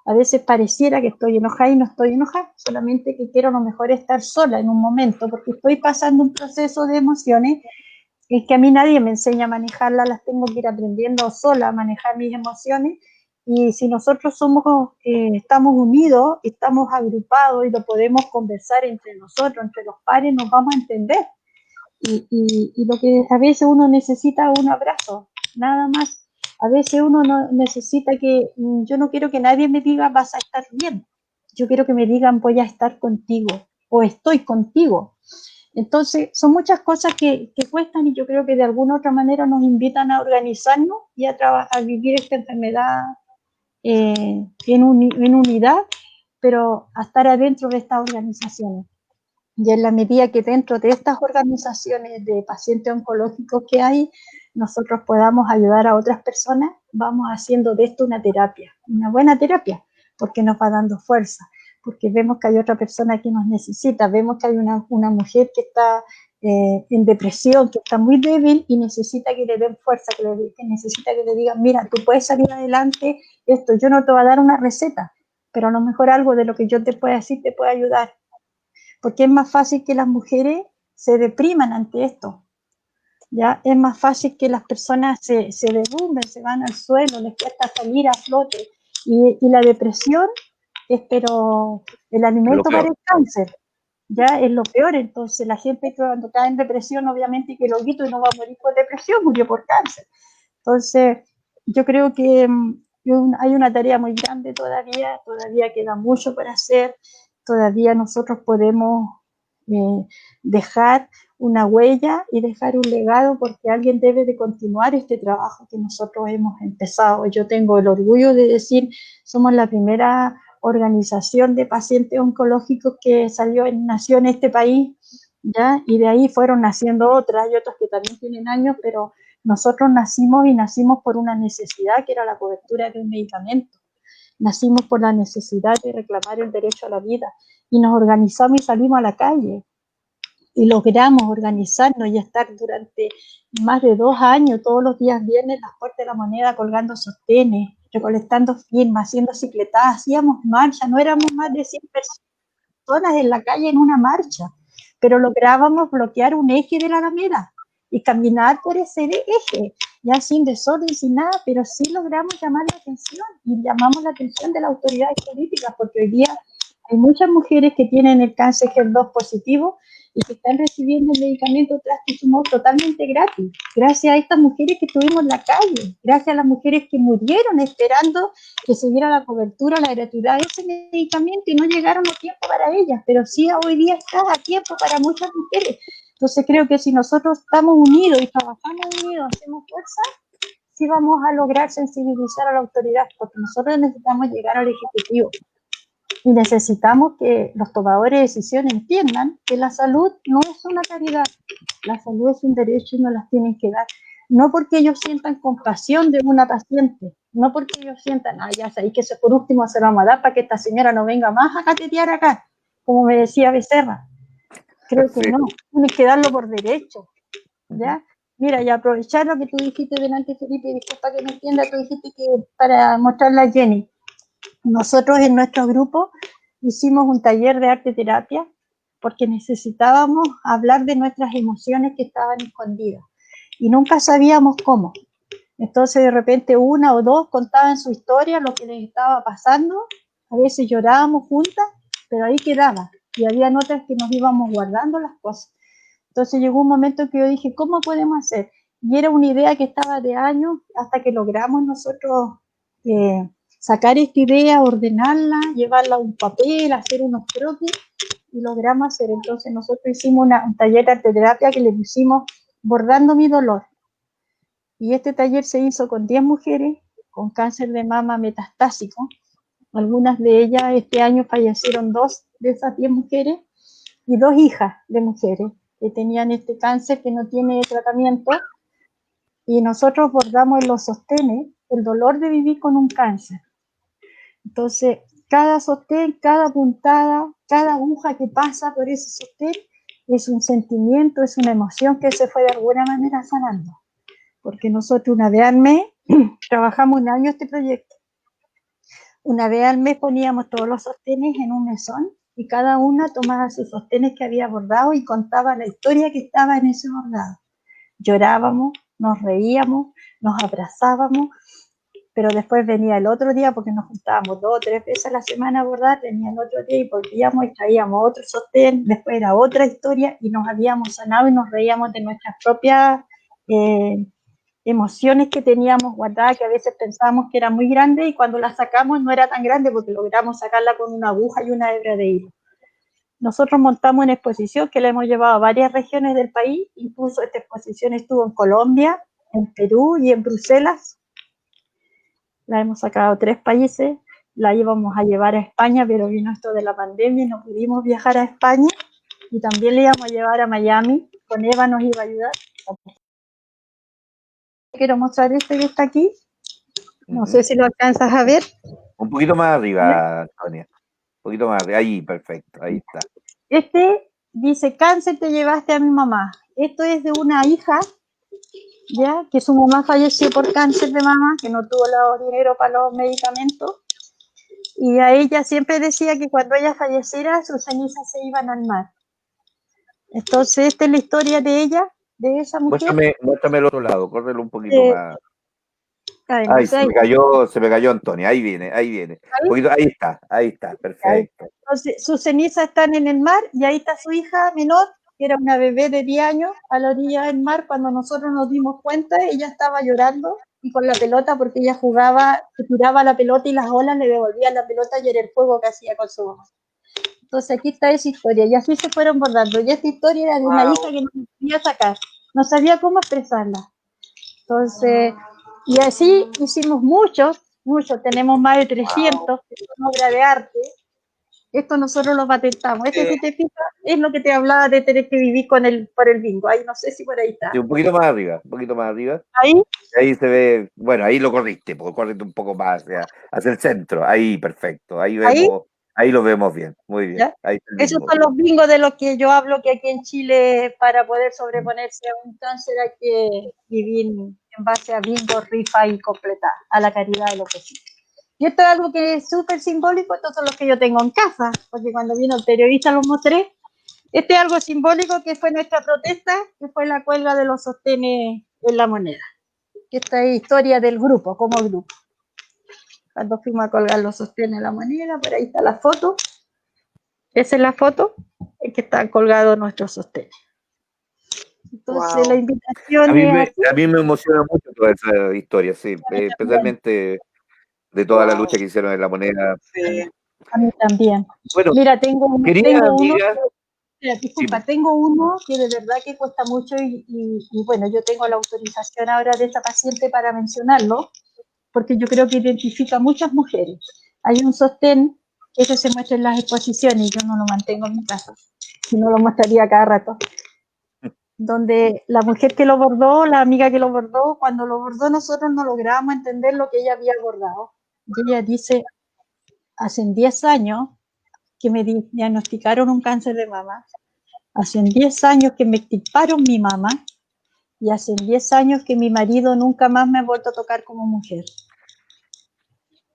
A veces pareciera que estoy enojada y no estoy enojada, solamente que quiero a lo mejor estar sola en un momento, porque estoy pasando un proceso de emociones. Es que a mí nadie me enseña a manejarlas, las tengo que ir aprendiendo sola a manejar mis emociones, y si nosotros estamos unidos, estamos agrupados y lo podemos conversar entre nosotros, entre los pares, nos vamos a entender. Y lo que a veces uno necesita un abrazo, nada más. A veces uno no necesita yo no quiero que nadie me diga vas a estar bien, yo quiero que me digan voy a estar contigo o estoy contigo. Entonces son muchas cosas que cuestan, y yo creo que de alguna u otra manera nos invitan a organizarnos y a vivir esta enfermedad en unidad, pero a estar adentro de estas organizaciones. Y en la medida que dentro de estas organizaciones de pacientes oncológicos que hay, nosotros podamos ayudar a otras personas, vamos haciendo de esto una terapia, una buena terapia, porque nos va dando fuerza, porque vemos que hay otra persona que nos necesita, vemos que hay una mujer que está en depresión, que está muy débil y necesita que le den fuerza, que necesita que le digan, mira, tú puedes salir adelante, esto, yo no te voy a dar una receta, pero a lo mejor algo de lo que yo te pueda decir te puede ayudar, porque es más fácil que las mujeres se depriman ante esto. ¿Ya? Es más fácil que las personas se derrumben, se van al suelo, les cuesta salir a flote. Y la depresión es pero el alimento para el cáncer, ya es lo peor. Entonces la gente cuando cae en depresión, obviamente que lo quito y no va a morir por depresión, murió por cáncer. Entonces yo creo que hay una tarea muy grande todavía queda mucho por hacer, todavía nosotros podemos dejar una huella y dejar un legado, porque alguien debe de continuar este trabajo que nosotros hemos empezado. Yo tengo el orgullo de decir, somos la primera organización de pacientes oncológicos que nació en este país, ¿ya? Y de ahí fueron naciendo otras y otras que también tienen años, pero nosotros nacimos por una necesidad que era la cobertura de un medicamento. Nacimos por la necesidad de reclamar el derecho a la vida y nos organizamos y salimos a la calle y logramos organizarnos y estar durante más de 2 años, todos los días viernes, en las puertas de la Moneda, colgando sostenes, recolectando firmas, haciendo cicletadas, hacíamos marcha, no éramos más de 100 personas en la calle en una marcha, pero lográbamos bloquear un eje de la Alameda y caminar por ese eje, ya sin desorden, sin nada, pero sí logramos llamar la atención y llamamos la atención de las autoridades políticas, porque hoy día hay muchas mujeres que tienen el cáncer HER2 positivo y que están recibiendo el medicamento trastuzumab totalmente gratis, gracias a estas mujeres que estuvimos en la calle, gracias a las mujeres que murieron esperando que se diera la cobertura, la gratuidad de ese medicamento y no llegaron a tiempo para ellas, pero sí hoy día está a tiempo para muchas mujeres. Entonces creo que si nosotros estamos unidos y trabajamos unidos, hacemos fuerza, sí vamos a lograr sensibilizar a la autoridad, porque nosotros necesitamos llegar al Ejecutivo. Y necesitamos que los tomadores de decisiones entiendan que la salud no es una caridad, la salud es un derecho y nos las tienen que dar. No porque ellos sientan compasión de una paciente, no porque ellos sientan, ya sabéis que eso por último se lo vamos a dar para que esta señora no venga más a catetear acá, como me decía Becerra. Creo que no, tienes que darlo por derecho, ¿ya? Mira, y aprovechar lo que tú dijiste delante, Felipe, disculpa que me entienda, tú dijiste que para mostrarle a Jenny. Nosotros en nuestro grupo hicimos un taller de arte terapia porque necesitábamos hablar de nuestras emociones que estaban escondidas y nunca sabíamos cómo. Entonces de repente una o dos contaban su historia, lo que les estaba pasando, a veces llorábamos juntas, pero ahí quedaba y había otras que nos íbamos guardando las cosas. Entonces llegó un momento que yo dije, ¿cómo podemos hacer? Y era una idea que estaba de años hasta que logramos nosotros sacar esta idea, ordenarla, llevarla a un papel, hacer unos croquis y logramos hacer. Entonces nosotros hicimos un taller de arteterapia que le pusimos Bordando mi dolor. Y este taller se hizo con 10 mujeres con cáncer de mama metastásico. Algunas de ellas este año fallecieron 2 de esas 10 mujeres y 2 hijas de mujeres que tenían este cáncer que no tiene tratamiento. Y nosotros bordamos en los sostenes el dolor de vivir con un cáncer. Entonces, cada sostén, cada puntada, cada aguja que pasa por ese sostén es un sentimiento, es una emoción que se fue de alguna manera sanando. Porque nosotros una vez al mes, trabajamos un año este proyecto, una vez al mes poníamos todos los sostenes en un mesón y cada una tomaba sus sostenes que había bordado y contaba la historia que estaba en ese bordado. Llorábamos, nos reíamos, nos abrazábamos, pero después venía el otro día, porque nos juntábamos 2 o 3 veces a la semana a bordar, venía el otro día y volvíamos y traíamos otro sostén, después era otra historia y nos habíamos sanado y nos reíamos de nuestras propias emociones que teníamos guardadas, que a veces pensábamos que era muy grande y cuando la sacamos no era tan grande porque logramos sacarla con una aguja y una hebra de hilo. Nosotros montamos una exposición que la hemos llevado a varias regiones del país, incluso esta exposición estuvo en Colombia, en Perú y en Bruselas. La hemos sacado a 3 países, la íbamos a llevar a España, pero vino esto de la pandemia y no pudimos viajar a España, y también le íbamos a llevar a Miami, con Eva nos iba a ayudar. Quiero mostrar este que está aquí. No sé si lo alcanzas a ver. Un poquito más arriba, Antonia. Un poquito más arriba. Ahí, perfecto. Ahí está. Este dice, cáncer te llevaste a mi mamá. Esto es de una hija, ya, que su mamá falleció por cáncer de mama, que no tuvo el dinero para los medicamentos. Y a ella siempre decía que cuando ella falleciera, sus cenizas se iban al mar. Entonces, esta es la historia de ella, de esa mujer. Muéstrame el otro lado, córrelo un poquito Eh, más. Ay, no Ay, sé, se me cayó Antonia. Ahí viene, ahí viene. Un poquito, ahí está, perfecto. entonces, sus cenizas están en el mar y ahí está su hija menor, que era una bebé de 10 años, a la orilla del mar. Cuando nosotros nos dimos cuenta, ella estaba llorando y con la pelota, porque ella jugaba, tiraba la pelota y las olas le devolvían la pelota y era el juego que hacía con su mamá. Entonces aquí está esa historia y así se fueron bordando. Y esta historia era de una hija que no podía sacar, no sabía cómo expresarla. Entonces, y así hicimos muchos, tenemos más de 300, que son obras de arte. Esto nosotros lo patentamos. Este, si te fijas, es lo que te hablaba de tener que vivir por el bingo. Ahí no sé si por ahí está. Sí, un poquito más arriba, un poquito más arriba. Ahí. Ahí se ve, bueno, ahí lo corriste, porque corriste un poco más hacia el centro. Ahí, perfecto. Ahí lo vemos bien, muy bien. ¿Ya? Ahí está el Esos bingo. son los bingos de los que yo hablo, que aquí en Chile, para poder sobreponerse a un cáncer, hay que vivir en base a bingo, rifa y completar, a la caridad de lo que sí. Y esto es algo que es súper simbólico, estos son los que yo tengo en casa, porque cuando vino el periodista los mostré. Este es algo simbólico que fue nuestra protesta, que fue la cuelga de los sostenes en la moneda. Esta es historia del grupo, como grupo. Cuando fuimos a colgar los sostenes en la moneda, por ahí está la foto. Esa es la foto en que están colgados nuestros sostenes. Entonces, la invitación es así. A mí me emociona mucho toda esa historia, sí, especialmente de toda la lucha que hicieron en la moneda. Sí. A mí también. Bueno, Mira, tengo uno. amiga, Disculpa, tengo uno que de verdad que cuesta mucho y bueno, yo tengo la autorización ahora de esta paciente para mencionarlo, porque yo creo que identifica a muchas mujeres. Hay un sostén, ese se muestra en las exposiciones, yo no lo mantengo en mi casa, si no lo mostraría cada rato, donde la mujer que lo bordó, la amiga que lo bordó, cuando lo bordó nosotros no logramos entender lo que ella había bordado. Y ella dice, hace 10 años que me diagnosticaron un cáncer de mama, hace 10 años que me extirparon mi mamá y hace 10 años que mi marido nunca más me ha vuelto a tocar como mujer.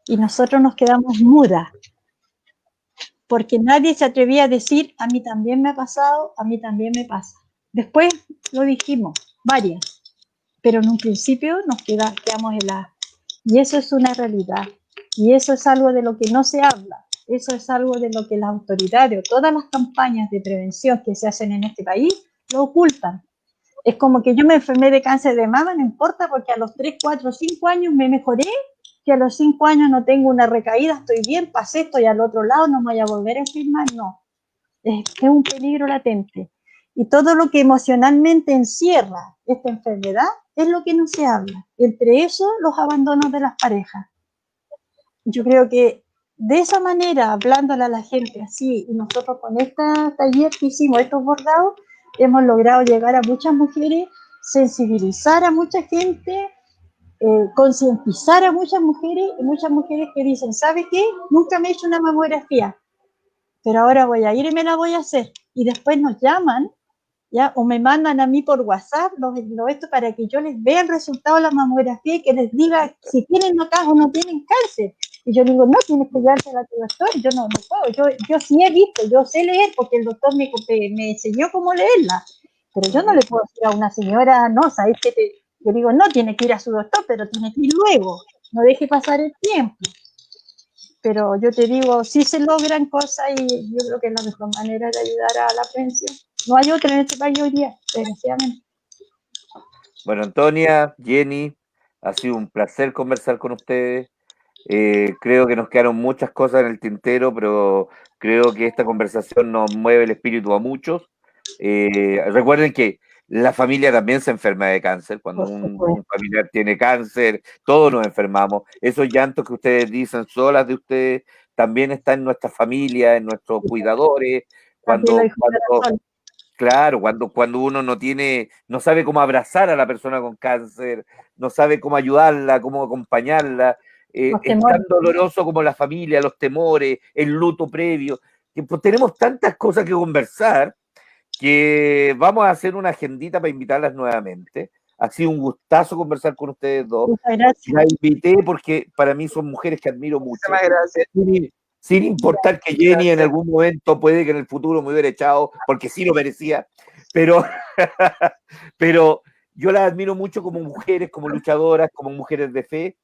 Y nosotros nos quedamos mudas, porque nadie se atrevía a decir, a mí también me ha pasado, a mí también me pasa. Después lo dijimos, varias, pero en un principio nos quedamos heladas. Y eso es una realidad, y eso es algo de lo que no se habla, eso es algo de lo que las autoridades o todas las campañas de prevención que se hacen en este país lo ocultan. Es como que yo me enfermé de cáncer de mama, no importa, porque a los 3, 4, 5 años me mejoré, que a los 5 años no tengo una recaída, estoy bien, pasé, estoy al otro lado, no me voy a volver a enfermar, no. Es un peligro latente. Y todo lo que emocionalmente encierra esta enfermedad es lo que no se habla. Entre eso, los abandonos de las parejas. Yo creo que de esa manera, hablándole a la gente así, y nosotros con este taller que hicimos, estos bordados, hemos logrado llegar a muchas mujeres, sensibilizar a mucha gente, concientizar a muchas mujeres, y muchas mujeres que dicen, ¿sabe qué? Nunca me he hecho una mamografía, pero ahora voy a ir y me la voy a hacer. Y después nos llaman, ¿ya? O me mandan a mí por WhatsApp esto para que yo les vea el resultado de la mamografía y que les diga si tienen acá o no tienen cáncer. Y yo digo, no, tienes que llevársela a tu doctor. Yo no puedo, yo sí he visto, yo sé leer porque el doctor me enseñó cómo leerla. Pero yo no le puedo decir a una señora, no, ¿sabes qué? Yo digo, no, tiene que ir a su doctor, pero tiene que ir luego. No deje pasar el tiempo. Pero yo te digo, sí se logran cosas y yo creo que es la mejor manera de ayudar a la prevención. No hay otra en este país hoy día, desgraciadamente. Bueno, Antonia, Jenny, ha sido un placer conversar con ustedes. Creo que nos quedaron muchas cosas en el tintero, pero creo que esta conversación nos mueve el espíritu a muchos. Recuerden que la familia también se enferma de cáncer. Cuando un familiar tiene cáncer, todos nos enfermamos. Esos llantos que ustedes dicen solas de ustedes también están en nuestra familia, en nuestros cuidadores. Claro, cuando uno no sabe cómo abrazar a la persona con cáncer, no sabe cómo ayudarla, cómo acompañarla. Es tan doloroso como la familia, los temores, el luto previo. Que, pues, tenemos tantas cosas que conversar que vamos a hacer una agendita para invitarlas nuevamente. Ha sido un gustazo conversar con ustedes dos. Muchas gracias. La invité porque para mí son mujeres que admiro mucho. Muchas gracias. Sin importar que Jenny en algún momento puede que en el futuro me hubiera echado, porque sí lo merecía, pero yo las admiro mucho como mujeres, como luchadoras, como mujeres de fe,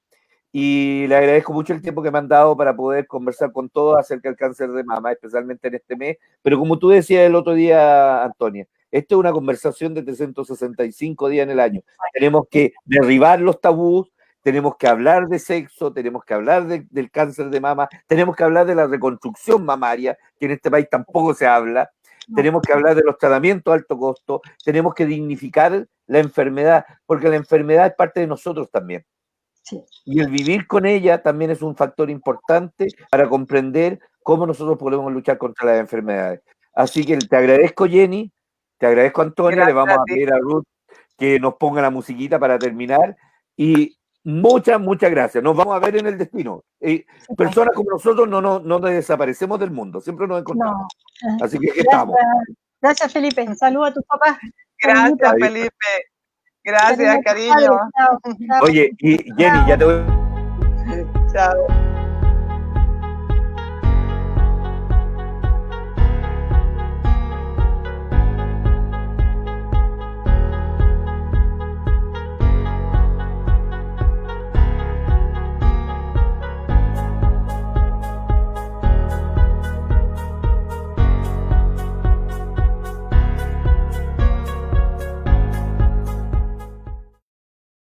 y le agradezco mucho el tiempo que me han dado para poder conversar con todos acerca del cáncer de mama, especialmente en este mes. Pero como tú decías el otro día, Antonia, esto es una conversación de 365 días en el año. Tenemos que derribar los tabús, tenemos que hablar de sexo, tenemos que hablar del cáncer de mama, tenemos que hablar de la reconstrucción mamaria, que en este país tampoco se habla, tenemos que hablar de los tratamientos a alto costo, tenemos que dignificar la enfermedad, porque la enfermedad es parte de nosotros también. Sí. Y el vivir con ella también es un factor importante para comprender cómo nosotros podemos luchar contra las enfermedades. Así que te agradezco, Jenny, te agradezco, Antonia. Gracias. Le vamos a pedir a Ruth que nos ponga la musiquita para terminar. Y muchas gracias. Nos vamos a ver en el destino. Personas como nosotros no desaparecemos del mundo, siempre nos encontramos. No. Así que aquí estamos. Gracias, Felipe. Saludos a tus papás. Gracias, Felipe. Gracias, cariño. Chao. Oye, y Jenny, ya te voy. Chao.